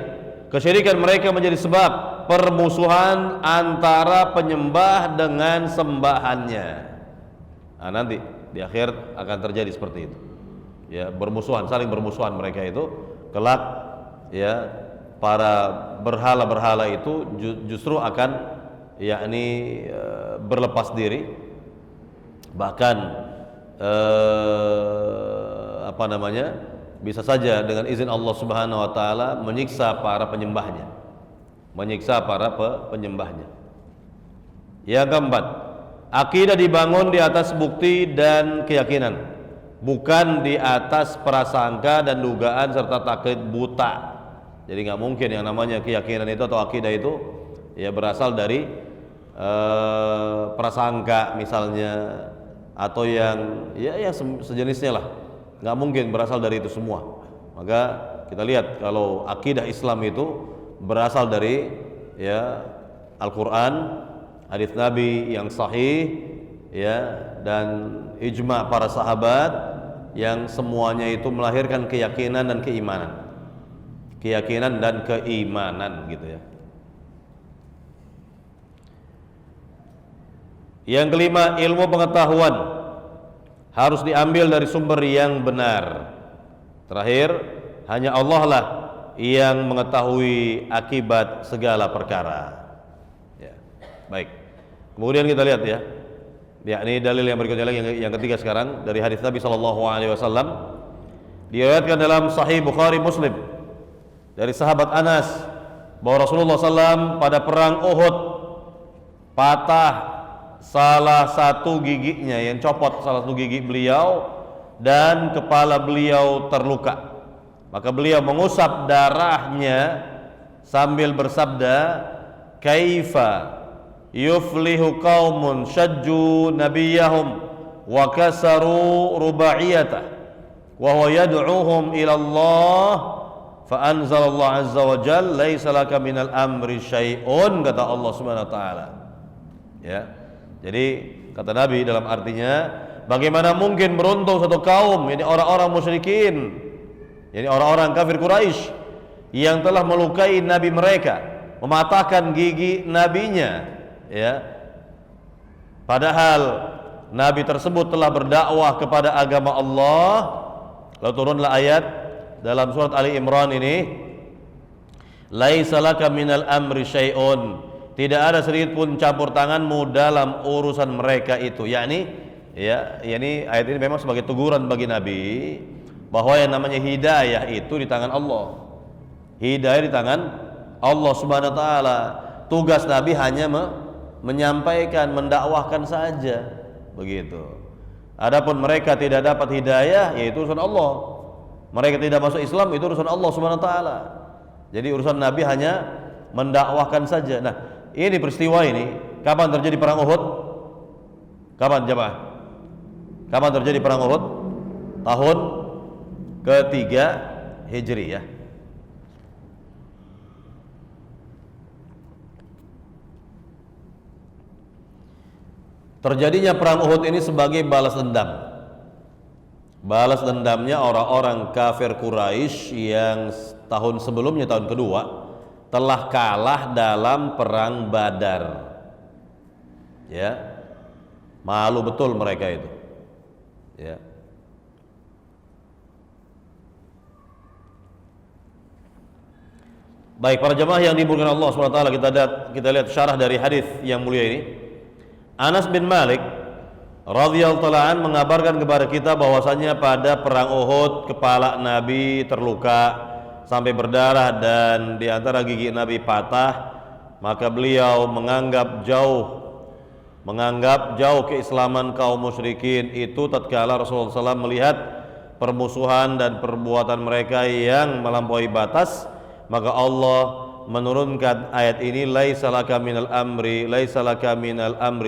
kesyirikan mereka menjadi sebab permusuhan antara penyembah dengan sembahannya. Nah, nanti di akhir akan terjadi seperti itu. Ya, bermusuhan, saling bermusuhan mereka itu kelak, ya, para berhala-berhala itu justru akan yakni berlepas diri, bahkan bisa saja dengan izin Allah Subhanahu wa taala menyiksa para penyembahnya. Yang keempat, akidah dibangun di atas bukti dan keyakinan, bukan di atas prasangka dan dugaan serta taklid buta. Jadi nggak mungkin yang namanya keyakinan itu atau akidah itu ya berasal dari prasangka misalnya, atau yang sejenisnya lah. Nggak mungkin berasal dari itu semua. Maka kita lihat kalau akidah Islam itu berasal dari ya Al-Quran, hadits Nabi yang sahih, ya, dan ijma para sahabat yang semuanya itu melahirkan keyakinan dan keimanan. Keyakinan dan keimanan gitu ya. Yang kelima, ilmu pengetahuan harus diambil dari sumber yang benar. Terakhir, hanya Allah lah yang mengetahui akibat segala perkara. Ya, baik. Kemudian kita lihat ya. Ini dalil yang berikutnya lagi, yang ketiga sekarang dari hadis Nabi SAW. Diriwayatkan dalam Sahih Bukhari Muslim dari sahabat Anas bahwa Rasulullah SAW pada perang Uhud patah salah satu giginya, yang copot salah satu gigi beliau dan kepala beliau terluka. Maka beliau mengusap darahnya sambil bersabda, "Kaifa yuflihu qaumun syajju nabiyahum wa kasaru rubaiyatah wa huwa yad'uhum ila Allah fa anzalallahu azza wa jalla laisa laka minal amri syai'un," kata Allah Subhanahu wa taala. Ya. Jadi kata Nabi dalam artinya, bagaimana mungkin beruntung satu kaum, ini orang-orang musyrikin, ini orang-orang kafir Quraisy yang telah melukai Nabi mereka, mematahkan gigi nabinya, ya. Padahal Nabi tersebut telah berdakwah kepada agama Allah. Lalu turunlah ayat dalam surat Ali Imran ini, laisa laka minal amri syai'un, tidak ada sedikit pun campur tanganmu dalam urusan mereka itu. Yakni ayat ini memang sebagai teguran bagi Nabi bahwa yang namanya hidayah itu di tangan Allah. Hidayah di tangan Allah Subhanahu wa taala. Tugas Nabi hanya menyampaikan, mendakwahkan saja, begitu. Adapun mereka tidak dapat hidayah, yaitu urusan Allah. Mereka tidak masuk Islam, itu urusan Allah Subhanahu wa taala. Jadi urusan Nabi hanya mendakwahkan saja. Nah, ini peristiwa ini kapan terjadi perang Uhud? Kapan jemaah? Kapan terjadi perang Uhud? Tahun ketiga Hijriyah. Terjadinya perang Uhud ini sebagai balas dendam. Balas dendamnya orang-orang kafir Quraisy yang tahun sebelumnya, tahun kedua, telah kalah dalam perang Badar. Ya. Malu betul mereka itu. Ya. Baik, para jemaah yang dimuliakan Allah SWT, kita lihat syarah dari hadis yang mulia ini. Anas bin Malik radhiyallahu ta'ala an mengabarkan kepada kita bahwasanya pada perang Uhud kepala Nabi terluka sampai berdarah dan di antara gigi Nabi patah, maka beliau menganggap jauh keislaman kaum musyrikin itu tatkala Rasulullah SAW melihat permusuhan dan perbuatan mereka yang melampaui batas, maka Allah menurunkan ayat ini, laisa laka minal amri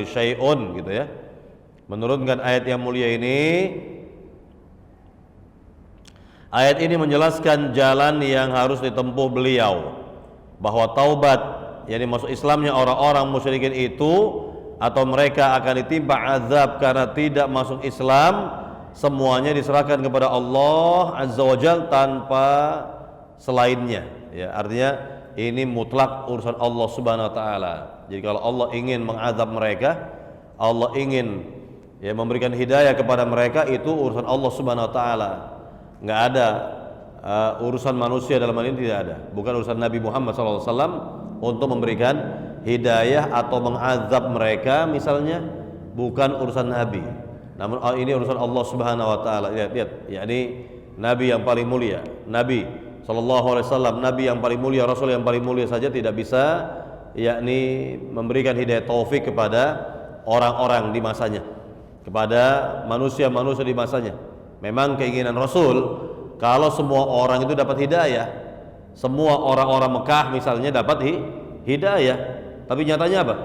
syai'un, gitu ya. Menurunkan ayat yang mulia ini. Ayat ini menjelaskan jalan yang harus ditempuh beliau, bahwa taubat, yakni masuk Islamnya orang-orang musyrikin itu, atau mereka akan ditimpa azab karena tidak masuk Islam, semuanya diserahkan kepada Allah Azza wa Jalla tanpa selainnya. Ya, artinya ini mutlak urusan Allah Subhanahu wa taala. Jadi kalau Allah ingin mengazab mereka, Allah ingin memberikan hidayah kepada mereka, itu urusan Allah Subhanahu wa taala. Enggak ada urusan manusia dalam hal ini, tidak ada. Bukan urusan Nabi Muhammad SAW untuk memberikan hidayah atau mengazab mereka misalnya, bukan urusan Nabi. Namun ini urusan Allah Subhanahu wa taala. Lihat, yakni Nabi yang paling mulia, Nabi Sallallahu Alaihi Wasallam, Nabi yang paling mulia, Rasul yang paling mulia saja tidak bisa yakni memberikan hidayah taufik kepada orang-orang di masanya, kepada manusia-manusia di masanya. Memang keinginan Rasul kalau semua orang itu dapat hidayah, semua orang-orang Mekah misalnya dapat hidayah, tapi nyatanya apa?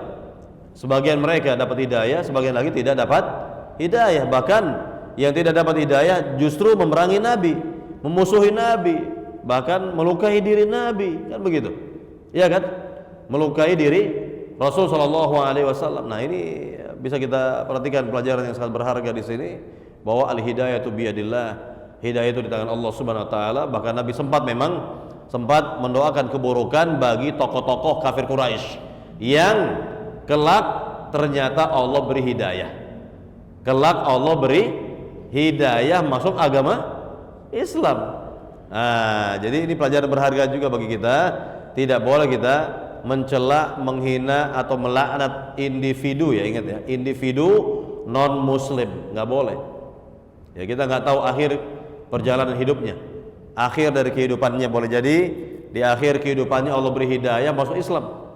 Sebagian mereka dapat hidayah, sebagian lagi tidak dapat hidayah. Bahkan yang tidak dapat hidayah justru memerangi Nabi, memusuhi Nabi, bahkan melukai diri Nabi, kan begitu? Iya kan? Melukai diri Rasul Shallallahu Alaihi Wasallam. Nah, ini bisa kita perhatikan pelajaran yang sangat berharga di sini, bahwa al hidayatu biyadillah, hidayah itu di tangan Allah Subhanahu Wa Taala. Bahkan Nabi sempat mendoakan keburukan bagi tokoh-tokoh kafir Quraisy yang kelak ternyata Allah beri hidayah. Kelak Allah beri hidayah masuk agama Islam. Nah, jadi ini pelajaran berharga juga bagi kita. Tidak boleh kita mencela, menghina atau melaknat individu, ya, ingat ya, individu non muslim, nggak boleh. Ya, kita nggak tahu akhir perjalanan hidupnya, akhir dari kehidupannya. Boleh jadi di akhir kehidupannya Allah beri hidayah masuk Islam,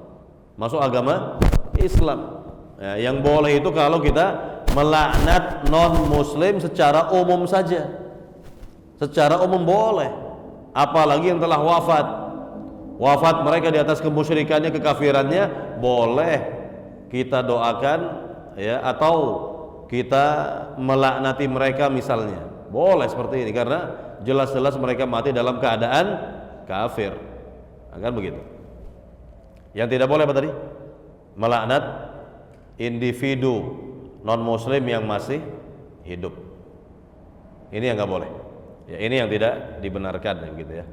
masuk agama Islam. Ya, yang boleh itu kalau kita melaknat non muslim secara umum saja, secara umum boleh. Apalagi yang telah wafat mereka di atas kemusyrikannya, kekafirannya, boleh kita doakan, ya, atau kita melaknati mereka misalnya, boleh seperti ini, karena jelas-jelas mereka mati dalam keadaan kafir, kan begitu. Yang tidak boleh apa tadi? Melaknat individu non muslim yang masih hidup. Ini yang nggak boleh. Ya, ini yang tidak dibenarkan, gitu ya.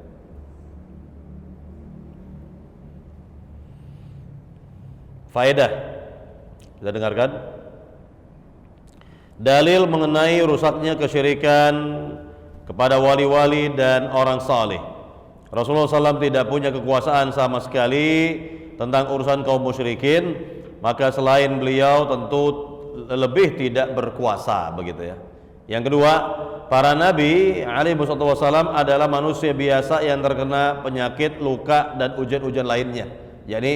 Faedah, kita dengarkan. Dalil mengenai rusaknya kesyirikan kepada wali-wali dan orang saleh. Rasulullah SAW tidak punya kekuasaan sama sekali tentang urusan kaum musyrikin, maka selain beliau tentu lebih tidak berkuasa, begitu ya. Yang kedua, para nabi alaihi wassalam adalah manusia biasa yang terkena penyakit, luka, dan ujian-ujian lainnya. Jadi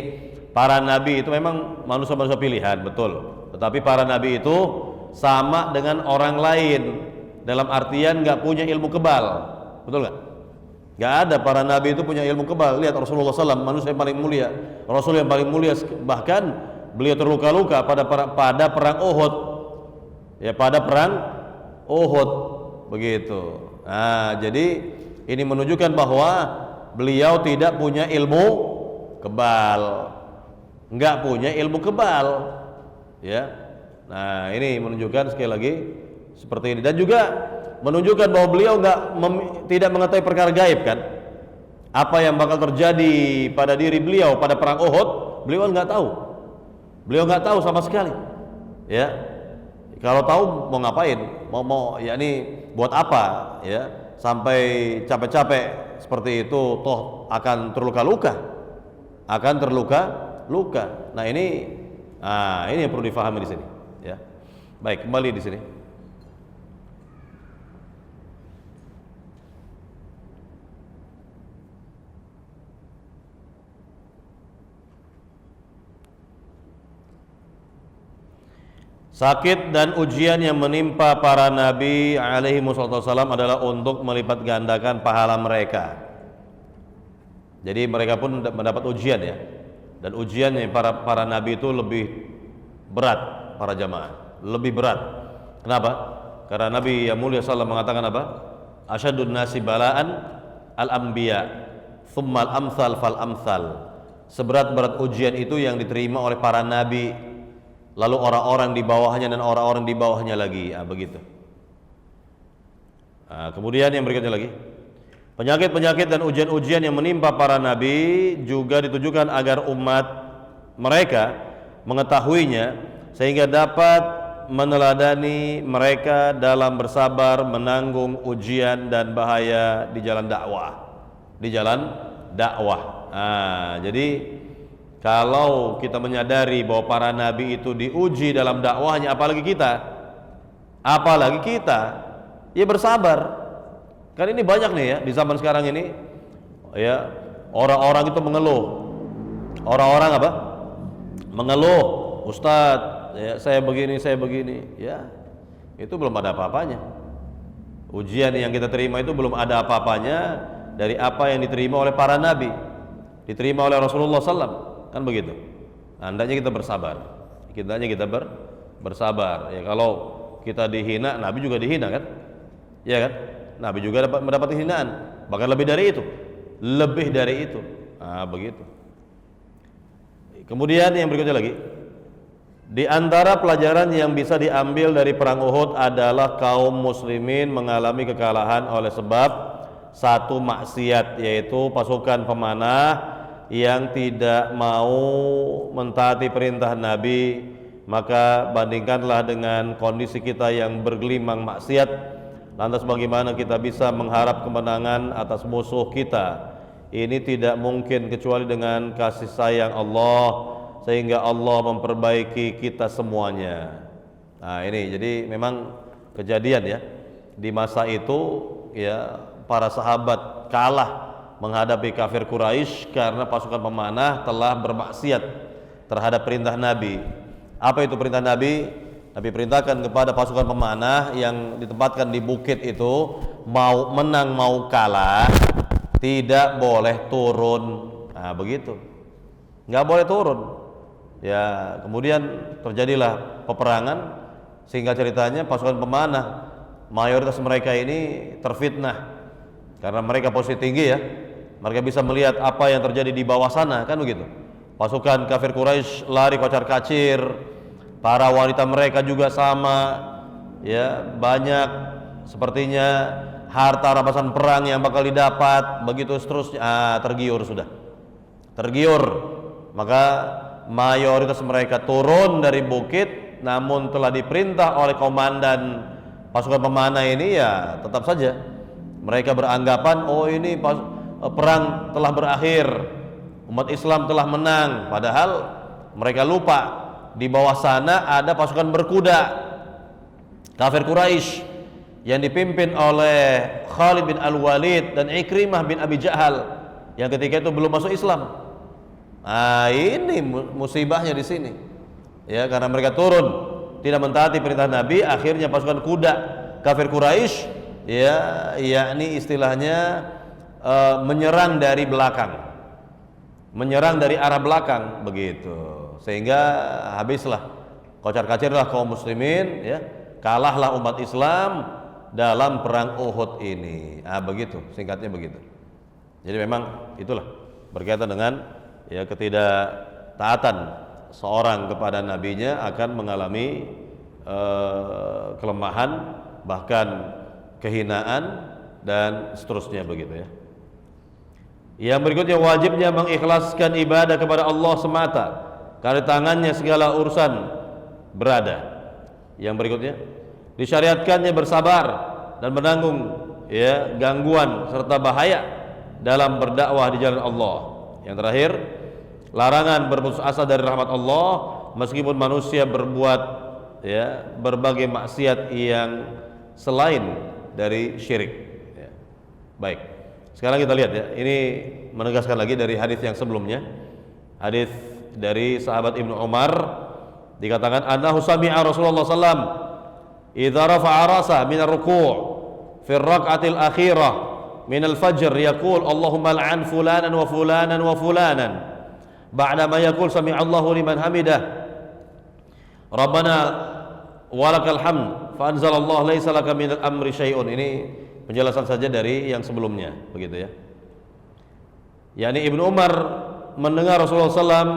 para nabi itu memang manusia-manusia pilihan, betul. Tetapi para nabi itu sama dengan orang lain dalam artian nggak punya ilmu kebal, betul nggak? Nggak ada, para nabi itu punya ilmu kebal. Lihat Rasulullah SAW, manusia yang paling mulia, Rasul yang paling mulia, bahkan beliau terluka-luka pada perang Uhud, ya pada perang Uhud begitu. Nah, jadi ini menunjukkan bahwa beliau tidak punya ilmu kebal, nggak punya ilmu kebal, ya. Nah, ini menunjukkan sekali lagi seperti ini, dan juga menunjukkan bahwa beliau tidak mengetahui perkara gaib kan. Apa yang bakal terjadi pada diri beliau pada perang Uhud, beliau nggak tahu. Beliau nggak tahu sama sekali. Ya, kalau tahu mau ngapain? Mau yakni buat apa? Ya, sampai capek-capek seperti itu, toh akan terluka-luka, Nah ini yang perlu difahami di sini. Ya, baik, kembali di sini. Sakit dan ujian yang menimpa para nabi alaihi wassalam adalah untuk melipat gandakan pahala mereka. Jadi mereka pun mendapat ujian, ya. Dan ujiannya para nabi itu lebih berat, para jamaah, lebih berat. Kenapa? Karena Nabi yang mulia sallallahu mengatakan apa? Asyadun nasi balaan al-anbiya, thummal amsal fal amsal. Seberat-berat ujian itu yang diterima oleh para nabi, lalu orang-orang di bawahnya dan orang-orang di bawahnya lagi, begitu. Kemudian yang berikutnya lagi, penyakit-penyakit dan ujian-ujian yang menimpa para nabi juga ditujukan agar umat mereka mengetahuinya sehingga dapat meneladani mereka dalam bersabar menanggung ujian dan bahaya di jalan dakwah. Jadi kalau kita menyadari bahwa para nabi itu diuji dalam dakwahnya, apalagi kita, ya bersabar. Kan ini banyak nih, ya, di zaman sekarang ini, ya, orang-orang itu mengeluh. Orang-orang apa? Mengeluh, Ustadz, ya, saya begini, ya, itu belum ada apa-apanya. Ujian yang kita terima itu belum ada apa-apanya dari apa yang diterima oleh para nabi, diterima oleh Rasulullah SAW. Kan begitu. Hendaknya kita bersabar. Bersabar. Ya, kalau kita dihina, Nabi juga dihina kan? Ya kan? Nabi juga mendapat hinaan, bahkan lebih dari itu. Begitu. Kemudian yang berikutnya lagi, di antara pelajaran yang bisa diambil dari perang Uhud adalah kaum muslimin mengalami kekalahan oleh sebab satu maksiat, yaitu pasukan pemanah yang tidak mau mentaati perintah Nabi. Maka bandingkanlah dengan kondisi kita yang bergelimang maksiat, lantas bagaimana kita bisa mengharap kemenangan atas musuh kita? Ini tidak mungkin kecuali dengan kasih sayang Allah, sehingga Allah memperbaiki kita semuanya. Nah ini jadi memang kejadian, ya, di masa itu, ya, para sahabat kalah menghadapi kafir Quraisy karena pasukan pemanah telah bermaksiat terhadap perintah Nabi. Apa itu perintah Nabi? Nabi perintahkan kepada pasukan pemanah yang ditempatkan di bukit itu, mau menang mau kalah tidak boleh turun. Begitu, nggak boleh turun. Ya, kemudian terjadilah peperangan, sehingga ceritanya pasukan pemanah mayoritas mereka ini terfitnah karena mereka posisi tinggi, ya. Mereka bisa melihat apa yang terjadi di bawah sana, kan begitu. Pasukan kafir Quraisy lari kocar-kacir, para wanita mereka juga sama, ya, banyak sepertinya harta rampasan perang yang bakal didapat, begitu seterusnya. Tergiur. Maka mayoritas mereka turun dari bukit, namun telah diperintah oleh komandan pasukan pemanah ini, ya tetap saja mereka beranggapan, oh ini perang telah berakhir, umat Islam telah menang. Padahal mereka lupa di bawah sana ada pasukan berkuda kafir Quraisy yang dipimpin oleh Khalid bin Al-Walid dan Ikrimah bin Abi Jahal yang ketika itu belum masuk Islam. Nah, ini musibahnya di sini. Ya, karena mereka turun tidak mentaati perintah Nabi, akhirnya pasukan kuda kafir Quraisy ya, yakni istilahnya menyerang dari belakang. Menyerang dari arah belakang begitu. Sehingga habislah, kocar-kacirlah kaum muslimin ya. Kalahlah umat Islam dalam perang Uhud ini. Begitu, singkatnya begitu. Jadi memang itulah berkaitan dengan ya ketidaktaatan seorang kepada nabinya akan mengalami kelemahan, bahkan kehinaan dan seterusnya begitu ya. Yang berikutnya, wajibnya mengikhlaskan ibadah kepada Allah semata, karena tangannya segala urusan berada. Yang berikutnya, disyariatkannya bersabar dan menanggung ya gangguan serta bahaya dalam berdakwah di jalan Allah. Yang terakhir, larangan berputus asa dari rahmat Allah meskipun manusia berbuat ya berbagai maksiat yang selain dari syirik ya. Baik, sekarang kita lihat ya, ini menegaskan lagi dari hadis yang sebelumnya, hadis dari sahabat Ibnu Umar, dikatakan annahu sami'a Rasulullah sallam idza rafa'a ra'sa min ar-ruku' fi ar-rak'atil akhirah min al-fajr yaqul Allahumma al'an fulanan wa fulanan wa fulanan ba'da ma yaqul sami'a Allahu liman hamidah Rabbana walakal hamd fa anzalallahu laisa laka min al-amri syai'un. Ini penjelasan saja dari yang sebelumnya begitu ya. Yani Ibnu Umar mendengar Rasulullah SAW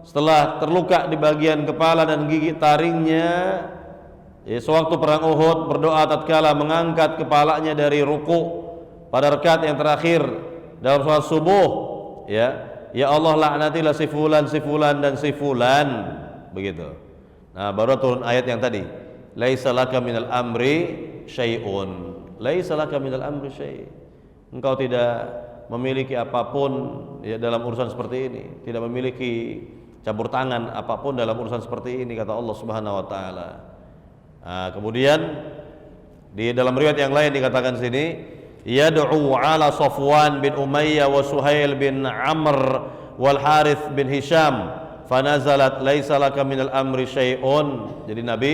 setelah terluka di bagian kepala dan gigi taringnya ya, sewaktu perang Uhud berdoa tatkala mengangkat kepalanya dari ruku pada rakaat yang terakhir dalam salat subuh ya, ya Allah laknatilah si fulan, si fulan dan si fulan begitu. Nah, baru turun ayat yang tadi, laisa laka minal amri syai'un. Laisa laka minal amri syai'. Engkau tidak memiliki apapun ya dalam urusan seperti ini, tidak memiliki campur tangan apapun dalam urusan seperti ini, kata Allah Subhanahu wa taala. Nah, kemudian di dalam riwayat yang lain dikatakan sini, yad'u ala Safwan bin Umayyah wa Suhail bin Amr wal Harith bin Hisham fanazalat laisa laka minal amri syai'un. Jadi Nabi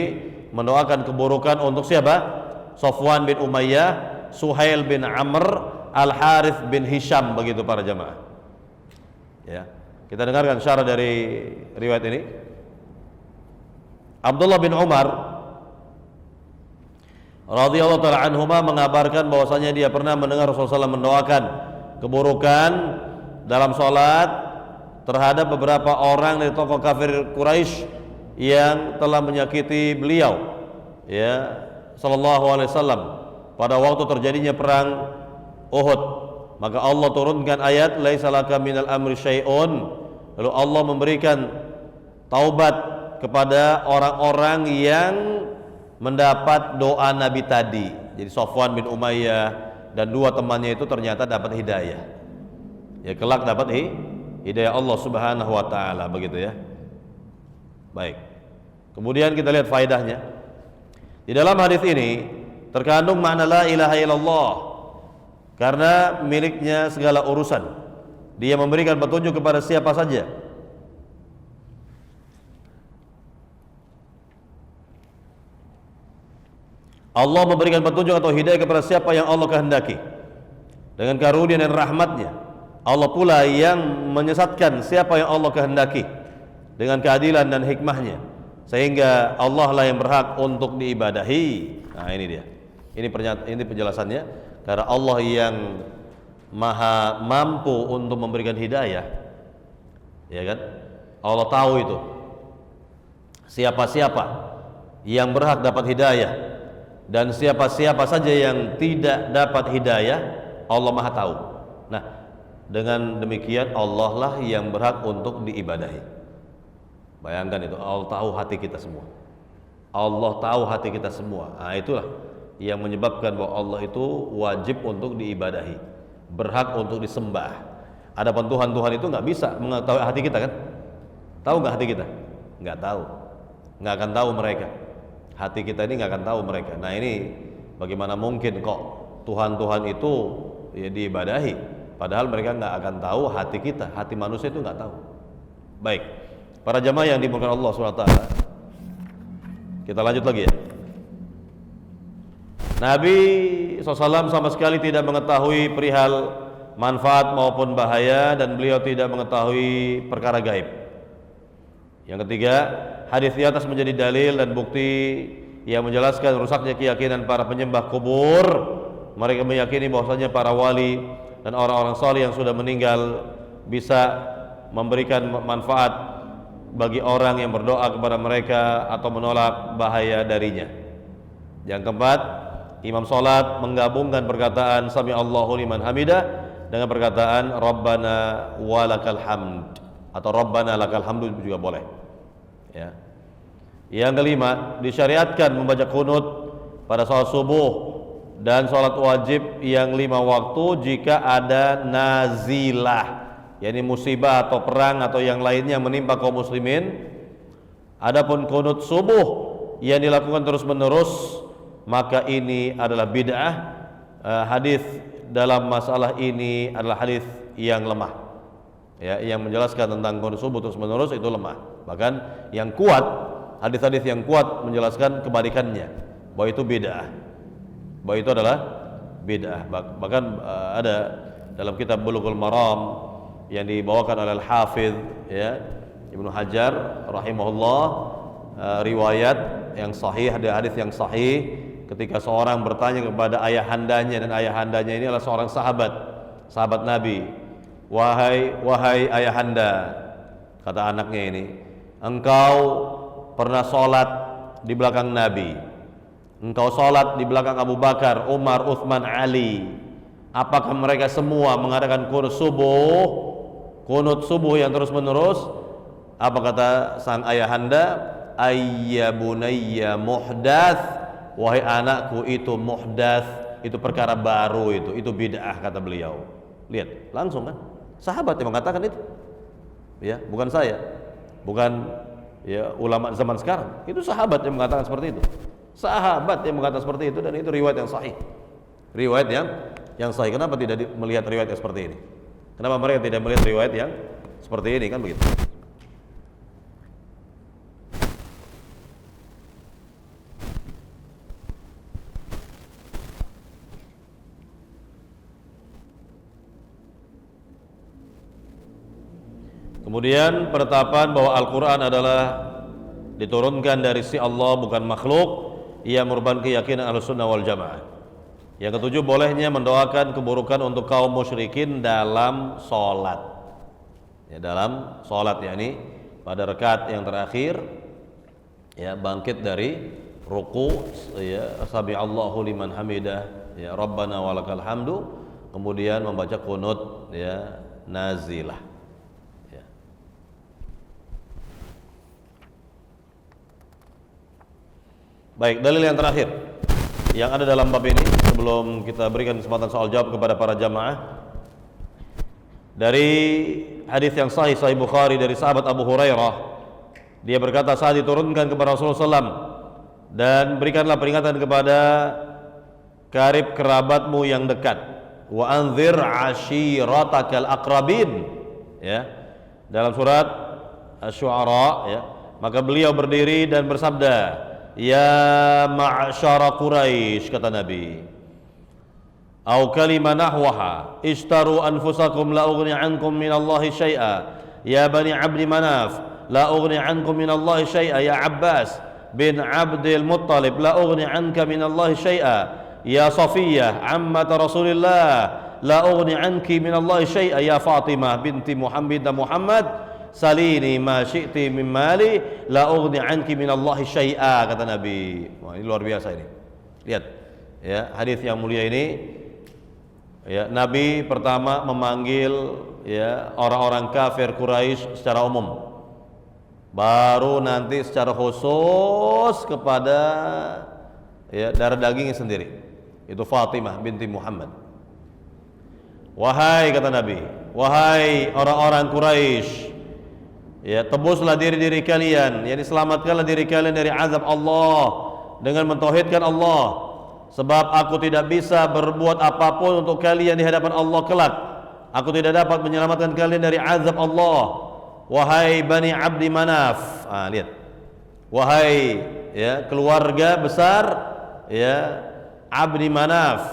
mendoakan keburukan untuk siapa? Safwan bin Umayyah, Suhail bin Amr, Al Harith bin Hisham, begitu para jamaah. Ya, kita dengarkan syarah dari riwayat ini. Abdullah bin Umar radhiyallahu taala anhuma mengabarkan bahwasanya dia pernah mendengar Rasulullah SAW mendoakan keburukan dalam sholat terhadap beberapa orang dari tokoh kafir Quraisy yang telah menyakiti beliau, ya, sallallahu alaihi wasallam pada waktu terjadinya perang Uhud. Maka Allah turunkan ayat laisa laka minal amri syai'un. Lalu Allah memberikan taubat kepada orang-orang yang mendapat doa Nabi tadi. Jadi Safwan bin Umayyah dan dua temannya itu ternyata dapat hidayah. Ya, kelak dapat hidayah Allah Subhanahu wa taala begitu ya. Baik. Kemudian kita lihat faedahnya. Di dalam hadis ini terkandung makna la ilaha illallah, karena miliknya segala urusan. Dia memberikan petunjuk kepada siapa saja. Allah memberikan petunjuk atau hidayah kepada siapa yang Allah kehendaki dengan karunia dan rahmatnya. Allah pula yang menyesatkan siapa yang Allah kehendaki dengan keadilan dan hikmahnya, sehingga Allah lah yang berhak untuk diibadahi. Nah, ini dia. Ini penjelasannya. Karena Allah yang maha mampu untuk memberikan hidayah, ya kan? Allah tahu itu siapa-siapa yang berhak dapat hidayah dan siapa-siapa saja yang tidak dapat hidayah, Allah maha tahu. Nah, dengan demikian Allah lah yang berhak untuk diibadahi. Bayangkan itu, Allah tahu hati kita semua. Allah tahu hati kita semua. Nah, itulah yang menyebabkan bahwa Allah itu wajib untuk diibadahi, berhak untuk disembah. Adapun Tuhan itu nggak bisa mengetahui hati kita kan? Tahu nggak hati kita? Nggak tahu, nggak akan tahu mereka. Hati kita ini nggak akan tahu mereka. Nah, ini Bagaimana mungkin kok Tuhan-Tuhan itu ya diibadahi, padahal mereka nggak akan tahu hati kita, hati manusia itu nggak tahu. Baik, para jamaah yang dimuliakan Allah SWT, kita lanjut lagi ya. Nabi SAW sama sekali tidak mengetahui perihal manfaat maupun bahaya, dan beliau tidak mengetahui perkara gaib. Yang ketiga, hadis di atas menjadi dalil dan bukti yang menjelaskan rusaknya keyakinan para penyembah kubur. Mereka meyakini bahwasanya para wali dan orang-orang saleh yang sudah meninggal bisa memberikan manfaat bagi orang yang berdoa kepada mereka atau menolak bahaya darinya. Yang keempat, imam salat menggabungkan perkataan sami Allahu liman hamidah dengan perkataan Rabbana walakal hamd atau Rabbana lakal hamdu juga boleh ya. Yang kelima, disyariatkan membaca kunut pada salat subuh dan salat wajib yang 5 waktu jika ada nazilah, yakni musibah atau perang atau yang lainnya menimpa kaum muslimin. Adapun kunut subuh yang dilakukan terus-menerus, maka ini adalah bid'ah. Hadis dalam masalah ini adalah hadis yang lemah ya, yang menjelaskan tentang kunut subuh terus-menerus itu lemah. Bahkan yang kuat, hadis-hadis yang kuat menjelaskan kebalikannya, bahwa itu bid'ah, bahwa itu adalah bid'ah. Bahkan ada dalam kitab Bulughul Maram yang dibawakan oleh Al-Hafidz ya, Ibnu Hajar rahimahullah, riwayat yang sahih, ada hadis yang sahih ketika seorang bertanya kepada ayahandanya, dan ayahandanya ini adalah seorang sahabat Nabi. Wahai ayahanda, kata anaknya ini, engkau pernah sholat di belakang Nabi, engkau sholat di belakang Abu Bakar, Umar, Utsman, Ali. Apakah mereka semua mengadakan kunut subuh yang terus menerus? Apa kata sang ayahanda? Ayya bunayya muhdats, wahai anakku, itu muhdats, itu perkara baru, itu bid'ah, kata beliau. Lihat, langsung kan sahabat yang mengatakan itu ya, bukan saya, bukan ya ulama zaman sekarang. Itu sahabat yang mengatakan seperti itu, sahabat yang mengatakan seperti itu, dan itu riwayat yang sahih, riwayat yang sahih. Kenapa tidak melihat riwayat yang seperti ini? Kenapa mereka tidak melihat riwayat yang seperti ini, kan begitu. Kemudian penetapan bahwa Al-Quran adalah diturunkan dari si Allah, bukan makhluk, ia merupakan keyakinan Ahlussunnah wal Jamaah. Yang ketujuh, bolehnya mendoakan keburukan untuk kaum musyrikin dalam sholat ya, dalam sholat, yakni pada rakaat yang terakhir ya, bangkit dari ruku ya, sami Allahu liman hamidah ya, Rabbana walakal hamdu, kemudian membaca kunut ya, nazilah. Baik, dalil yang terakhir yang ada dalam bab ini sebelum kita berikan kesempatan soal jawab kepada para jamaah, dari hadis yang sahih Bukhari dari sahabat Abu Hurairah, dia berkata, saat diturunkan kepada Rasulullah SAW, dan berikanlah peringatan kepada karib kerabatmu yang dekat, wa anzir ashiratakal aqrabin ya, dalam surat Asy-Syu'ara ya. Maka beliau berdiri dan bersabda, ya ma'syara Quraisy, kata Nabi, au kalimah nahwaha, ishtaru anfusakum la ughni ankum minallahi syai'a, ya bani Abdi Manaf la ughni ankum minallahi syai'a, ya Abbas bin Abdul Muttalib la ughni anka minallahi syai'a, ya Safiyah ammat Rasulillah la ughni anki minallahi syai'a, ya Fatimah binti Muhammad salini ma syi'ti min mali la ughni anki minallahi syai'a, kata Nabi. Wah, ini luar biasa ini. Lihat ya, hadis yang mulia ini ya, Nabi pertama memanggil ya orang-orang kafir Quraisy secara umum, baru nanti secara khusus kepada ya darah dagingnya sendiri, itu Fatimah binti Muhammad. Wahai, kata Nabi, wahai orang-orang Quraisy, ya, tebuslah diri-diri kalian, yakni selamatkanlah diri kalian dari azab Allah dengan mentauhidkan Allah. sebab aku tidak bisa berbuat apapun untuk kalian di hadapan Allah kelak. Aku tidak dapat menyelamatkan kalian dari azab Allah. Wahai Bani Abdi Manaf, lihat, wahai ya keluarga besar ya Abdi Manaf,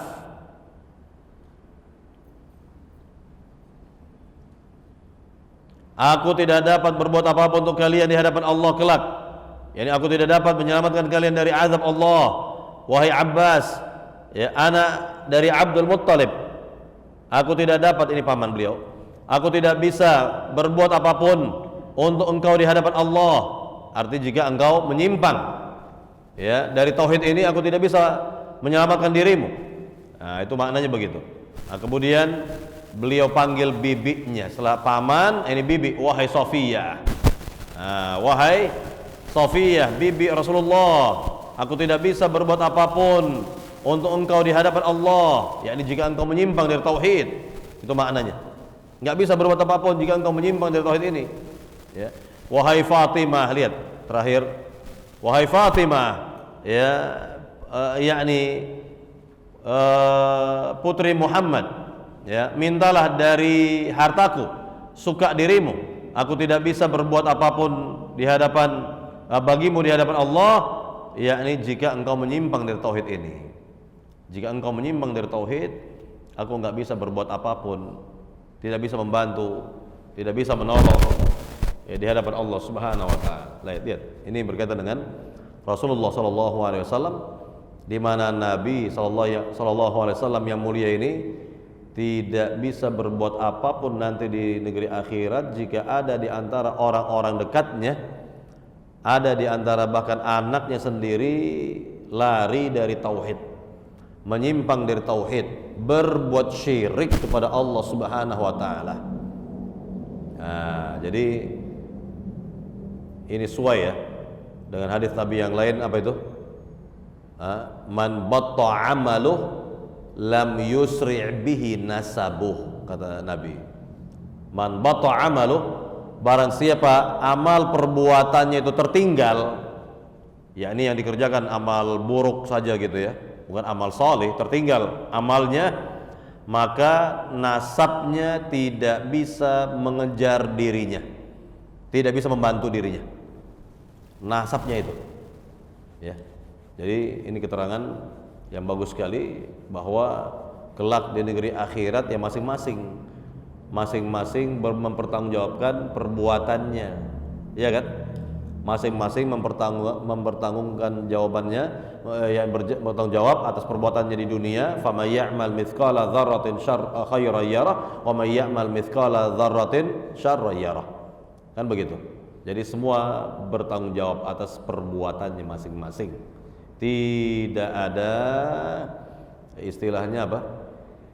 aku tidak dapat berbuat apapun untuk kalian di hadapan Allah kelak. Yani aku tidak dapat menyelamatkan kalian dari azab Allah. Wahai Abbas, ya anak dari Abdul Muttalib, aku tidak dapat, ini paman beliau, aku tidak bisa berbuat apapun untuk engkau di hadapan Allah. Artinya jika engkau menyimpang ya dari tauhid ini, aku tidak bisa menyelamatkan dirimu. Nah, itu maknanya begitu. Nah, kemudian beliau panggil bibinya setelah paman, ini bibi, wahai Sofiyah. Nah, wahai Sofiyah, bibi Rasulullah, aku tidak bisa berbuat apapun untuk engkau di hadapan Allah. Yakni jika engkau menyimpang dari tauhid, itu maknanya. Enggak bisa berbuat apapun jika engkau menyimpang dari tauhid ini. Ya. Wahai Fatimah, lihat terakhir, wahai Fatimah, ya, yakni putri Muhammad, ya, mintalah dari hartaku, suka dirimu. Aku tidak bisa berbuat apapun di hadapan bagimu di hadapan Allah, yakni jika engkau menyimpang dari tauhid ini. Jika engkau menyimpang dari tauhid, aku enggak bisa berbuat apapun, tidak bisa membantu, tidak bisa menolong ya di hadapan Allah Subhanahu wa taala. Lihat, ini berkaitan dengan Rasulullah sallallahu alaihi wasallam, di mana Nabi sallallahu alaihi wasallam yang mulia ini tidak bisa berbuat apapun nanti di negeri akhirat jika ada di antara orang-orang dekatnya, ada di antara bahkan anaknya sendiri lari dari tauhid, menyimpang dari tauhid, berbuat syirik kepada Allah Subhanahu wa taala. Nah, jadi ini sesuai ya dengan hadis Nabi yang lain, apa itu? Man batta amaluh lam yusri' bihi nasabuh, kata Nabi. Man batta amaluh, barang siapa amal perbuatannya itu tertinggal, yakni yang dikerjakan amal buruk saja gitu ya, bukan amal saleh, tertinggal amalnya, maka nasabnya tidak bisa mengejar dirinya, tidak bisa membantu dirinya, nasabnya itu ya. Jadi ini keterangan yang bagus sekali bahwa kelak di negeri akhirat ya masing-masing mempertanggungjawabkan perbuatannya, ya kan? Masing-masing mempertanggungkan jawabannya, yang bertanggung jawab atas perbuatannya di dunia. Faman ya'mal mithqala dzarratin khairan yarah wa man ya'mal mithqala dzarratin syarran yarah. Kan begitu. Jadi semua bertanggung jawab atas perbuatannya masing-masing. Tidak ada istilahnya apa?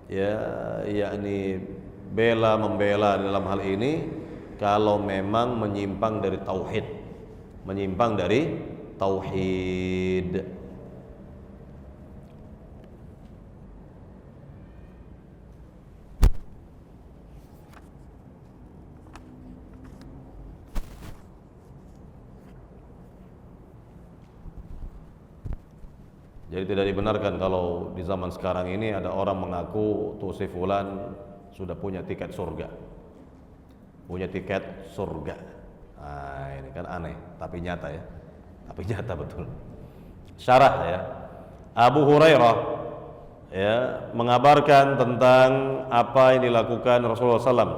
Ya, yakni bela membela dalam hal ini kalau memang menyimpang dari tauhid. Menyimpang dari tauhid. Jadi tidak dibenarkan kalau di zaman sekarang ini ada orang mengaku tuh si fulan sudah punya tiket surga. Punya tiket surga. Nah, ini kan aneh, tapi nyata ya. Tapi nyata betul. Syarah ya. Abu Hurairah ya mengabarkan tentang apa yang dilakukan Rasulullah SAW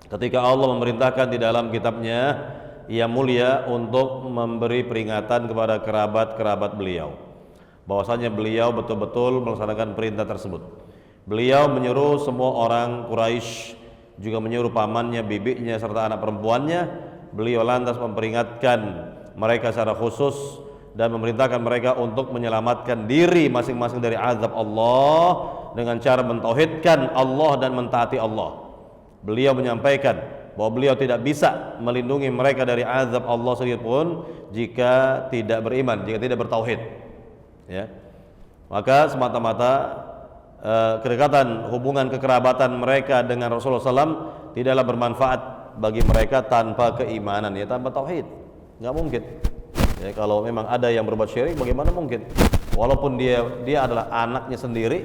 ketika Allah memerintahkan di dalam kitabnya yang mulia untuk memberi peringatan kepada kerabat-kerabat beliau, bahwasanya beliau betul-betul melaksanakan perintah tersebut. Beliau menyuruh semua orang Quraisy, juga menyuruh pamannya, bibinya, serta anak perempuannya. Beliau lantas memperingatkan mereka secara khusus dan memerintahkan mereka untuk menyelamatkan diri masing-masing dari azab Allah dengan cara mentauhidkan Allah dan mentaati Allah. Beliau menyampaikan bahwa beliau tidak bisa melindungi mereka dari azab Allah sedikit pun jika tidak beriman, jika tidak bertauhid. Ya, maka semata-mata kedekatan hubungan kekerabatan mereka dengan Rasulullah SAW tidaklah bermanfaat bagi mereka tanpa keimanan, ya tanpa tauhid, nggak mungkin. Ya, kalau memang ada yang berbuat syirik, bagaimana mungkin walaupun dia adalah anaknya sendiri,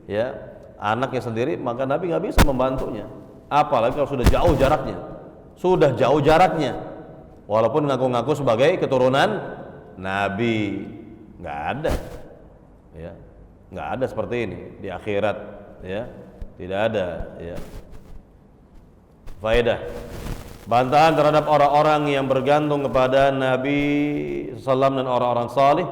ya, anaknya sendiri, maka Nabi nggak bisa membantunya. Apalagi kalau sudah jauh jaraknya, walaupun ngaku-ngaku sebagai keturunan Nabi, nggak ada, ya, nggak ada seperti ini di akhirat, ya, tidak ada, ya. Faedah bantahan terhadap orang-orang yang bergantung kepada Nabi SAW dan orang-orang salih,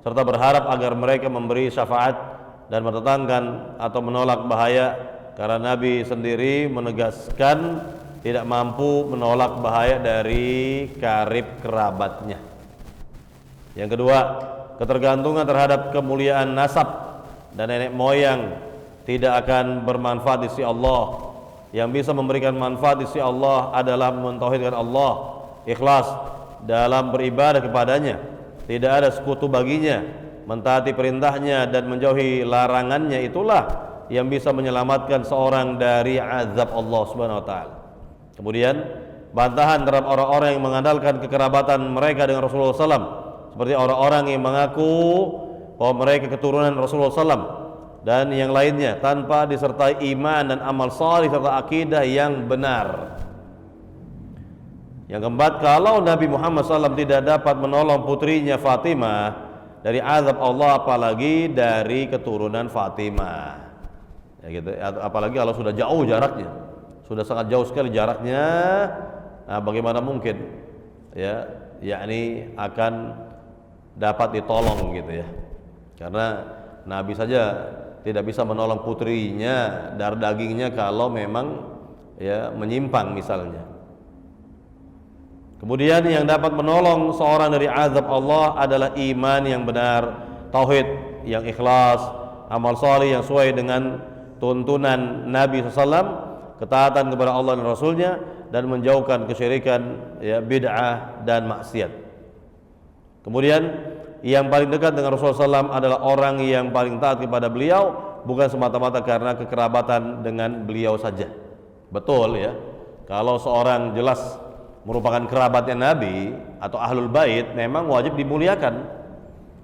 serta berharap agar mereka memberi syafaat dan bertetangkan atau menolak bahaya, karena Nabi sendiri menegaskan tidak mampu menolak bahaya dari karib kerabatnya. Yang kedua, ketergantungan terhadap kemuliaan nasab dan nenek moyang tidak akan bermanfaat di sisi Allah. Yang bisa memberikan manfaat di sisi Allah adalah mentauhidkan Allah, ikhlas dalam beribadah kepadanya, tidak ada sekutu baginya, mentaati perintahnya dan menjauhi larangannya. Itulah yang bisa menyelamatkan seorang dari azab Allah Subhanahu wa taala. Kemudian bantahan terhadap orang-orang yang mengandalkan kekerabatan mereka dengan Rasulullah SAW, seperti orang-orang yang mengaku bahwa mereka keturunan Rasulullah SAW dan yang lainnya tanpa disertai iman dan amal salih serta akidah yang benar. Yang keempat, kalau Nabi Muhammad SAW tidak dapat menolong putrinya Fatimah dari azab Allah, apalagi dari keturunan Fatimah, ya gitu. Apalagi kalau sudah jauh jaraknya, sudah sangat jauh sekali jaraknya, nah bagaimana mungkin, ya, yakni akan dapat ditolong gitu ya. Karena Nabi saja tidak bisa menolong putrinya, darah dagingnya, kalau memang, ya, menyimpang misalnya. Kemudian yang dapat menolong seorang dari azab Allah adalah iman yang benar, tauhid yang ikhlas, amal salih yang sesuai dengan tuntunan Nabi SAW, ketaatan kepada Allah dan Rasulnya, dan menjauhkan kesyirikan, ya, bid'ah dan maksiat. Kemudian yang paling dekat dengan Rasulullah SAW adalah orang yang paling taat kepada beliau, bukan semata-mata karena kekerabatan dengan beliau saja. Betul, ya, kalau seorang jelas merupakan kerabatnya Nabi atau ahlul bait, memang wajib dimuliakan,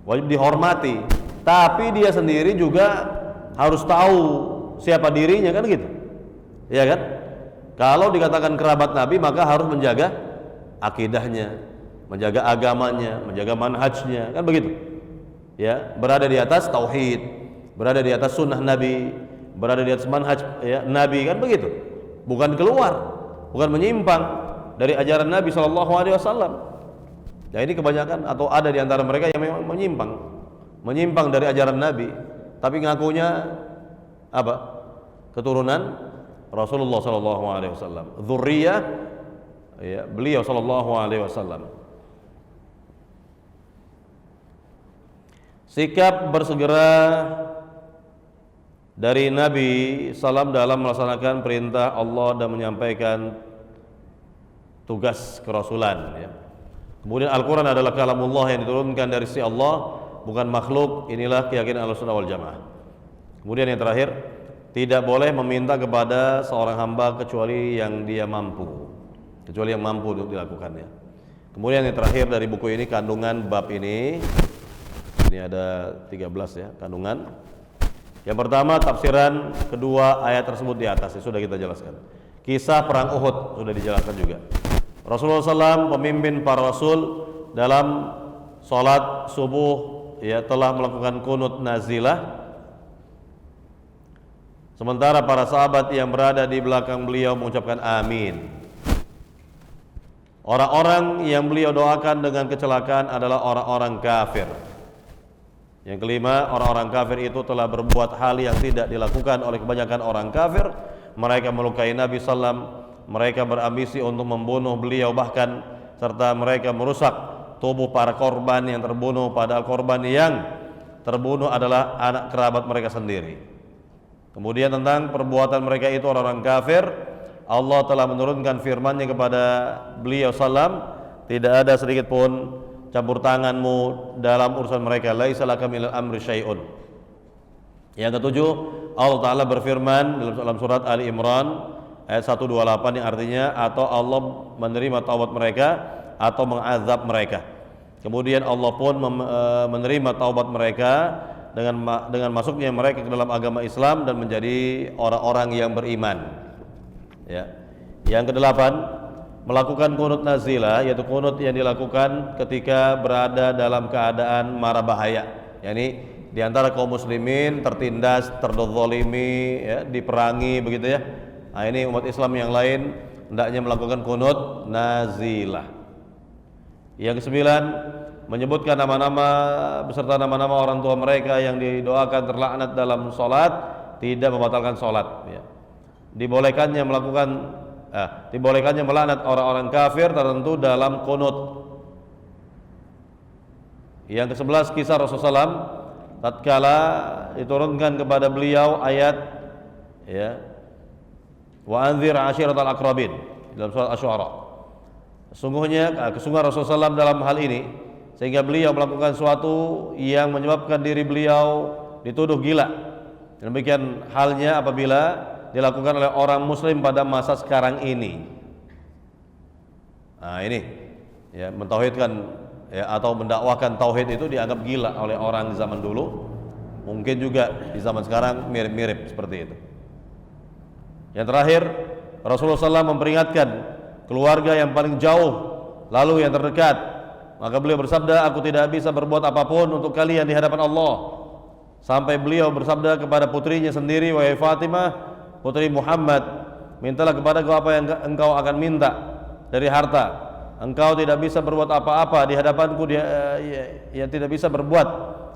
wajib dihormati, tapi dia sendiri juga harus tahu siapa dirinya, kan gitu, ya kan? Kalau dikatakan kerabat Nabi, maka harus menjaga akidahnya, menjaga agamanya, menjaga manhajnya, kan begitu, ya, berada di atas tauhid, berada di atas sunnah Nabi, berada di atas manhaj, ya, Nabi, kan begitu, bukan keluar, bukan menyimpang dari ajaran Nabi SAW. Ya, ini kebanyakan atau ada di antara mereka yang memang menyimpang dari ajaran Nabi, tapi ngakunya apa? Keturunan Rasulullah SAW, dzurriyyah, ya, beliau SAW. Sikap bersegera dari Nabi SAW dalam melaksanakan perintah Allah dan menyampaikan tugas kerasulan, ya. Kemudian Al-Quran adalah kalamullah yang diturunkan dari sisi Allah, bukan makhluk. Inilah keyakinan Ahlussunnah wal Jamaah. Kemudian yang terakhir, tidak boleh meminta kepada seorang hamba kecuali yang dia mampu, kecuali yang mampu untuk dilakukannya. Kemudian yang terakhir dari buku ini, kandungan bab ini ada 13, ya, kandungan. Yang pertama, tafsiran kedua ayat tersebut di atas, sudah kita jelaskan. Kisah perang Uhud sudah dijelaskan juga. Rasulullah SAW, pemimpin para rasul, dalam sholat subuh, ya, telah melakukan kunut nazilah, sementara para sahabat yang berada di belakang beliau mengucapkan amin. Orang-orang yang beliau doakan dengan kecelakaan adalah orang-orang kafir. Yang kelima, orang-orang kafir itu telah berbuat hal yang tidak dilakukan oleh kebanyakan orang kafir. Mereka melukai Nabi SAW, mereka berambisi untuk membunuh beliau bahkan, serta mereka merusak tubuh para korban yang terbunuh, padahal korban yang terbunuh adalah anak kerabat mereka sendiri. Kemudian tentang perbuatan mereka itu orang-orang kafir, Allah telah menurunkan firman-Nya kepada beliau SAW, tidak ada sedikit pun campur tanganmu dalam urusan mereka, laisa laka minal amri syai'un. Yang ketujuh, Allah Ta'ala berfirman dalam surat Ali Imran ayat 128 yang artinya atau Allah menerima taubat mereka atau mengazab mereka. Kemudian Allah pun menerima taubat mereka dengan masuknya mereka ke dalam agama Islam dan menjadi orang-orang yang beriman. Ya. Yang kedelapan, melakukan kunut nazilah, yaitu kunut yang dilakukan ketika berada dalam keadaan mara bahaya. Yani di antara kaum muslimin tertindas, terdolimi, ya, diperangi begitu ya. Nah, ini umat Islam yang lain hendaknya melakukan kunut nazilah. Yang kesembilan, menyebutkan nama-nama beserta nama-nama orang tua mereka yang didoakan terlaknat dalam sholat, tidak membatalkan sholat. Ya. Dibolehkannya melaknat orang-orang kafir tertentu dalam kunut. Yang ke-11, kisah Rasulullah SAW tatkala diturunkan kepada beliau ayat, ya, wa anzir ashiratal aqrabin dalam surat Asy-Syu'ara. Sesungguhnya Rasulullah SAW dalam hal ini, sehingga beliau melakukan sesuatu yang menyebabkan diri beliau dituduh gila. Demikian halnya apabila dilakukan oleh orang muslim pada masa sekarang ini. Nah, ini ya, mentauhidkan ya, atau mendakwakan tauhid itu dianggap gila oleh orang di zaman dulu. Mungkin juga di zaman sekarang mirip-mirip seperti itu. Yang terakhir, Rasulullah SAW memperingatkan keluarga yang paling jauh, lalu yang terdekat. Maka beliau bersabda, aku tidak bisa berbuat apapun untuk kalian di hadapan Allah. Sampai beliau bersabda kepada putrinya sendiri, wahai Fatimah, putri Muhammad, mintalah kepadaku apa yang engkau akan minta dari harta. Engkau tidak bisa berbuat apa-apa di hadapanku, yang tidak bisa berbuat.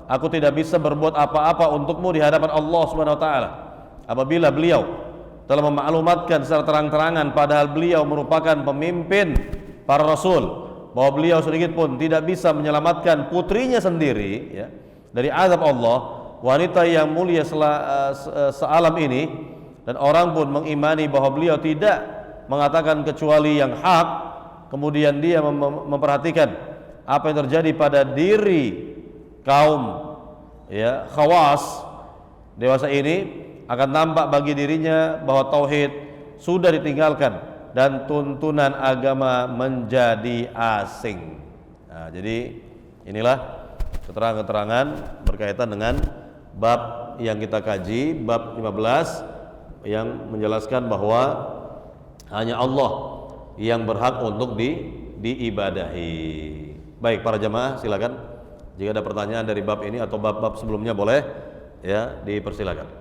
Aku tidak bisa berbuat apa-apa untukmu di hadapan Allah Subhanahu wa taala. Apabila beliau telah memaklumatkan secara terang-terangan, padahal beliau merupakan pemimpin para rasul, bahwa beliau sedikit pun tidak bisa menyelamatkan putrinya sendiri, ya, dari azab Allah, wanita yang mulia sealam ini, dan orang pun mengimani bahwa beliau tidak mengatakan kecuali yang hak. Kemudian dia memperhatikan apa yang terjadi pada diri kaum, ya, khawas dewasa ini, akan tampak bagi dirinya bahwa tauhid sudah ditinggalkan dan tuntunan agama menjadi asing. Nah, jadi inilah keterangan-keterangan berkaitan dengan bab yang kita kaji, bab 15, yang menjelaskan bahwa hanya Allah yang berhak untuk diibadahi. Baik para jamaah, silakan jika ada pertanyaan dari bab ini atau bab-bab sebelumnya boleh ya dipersilakan.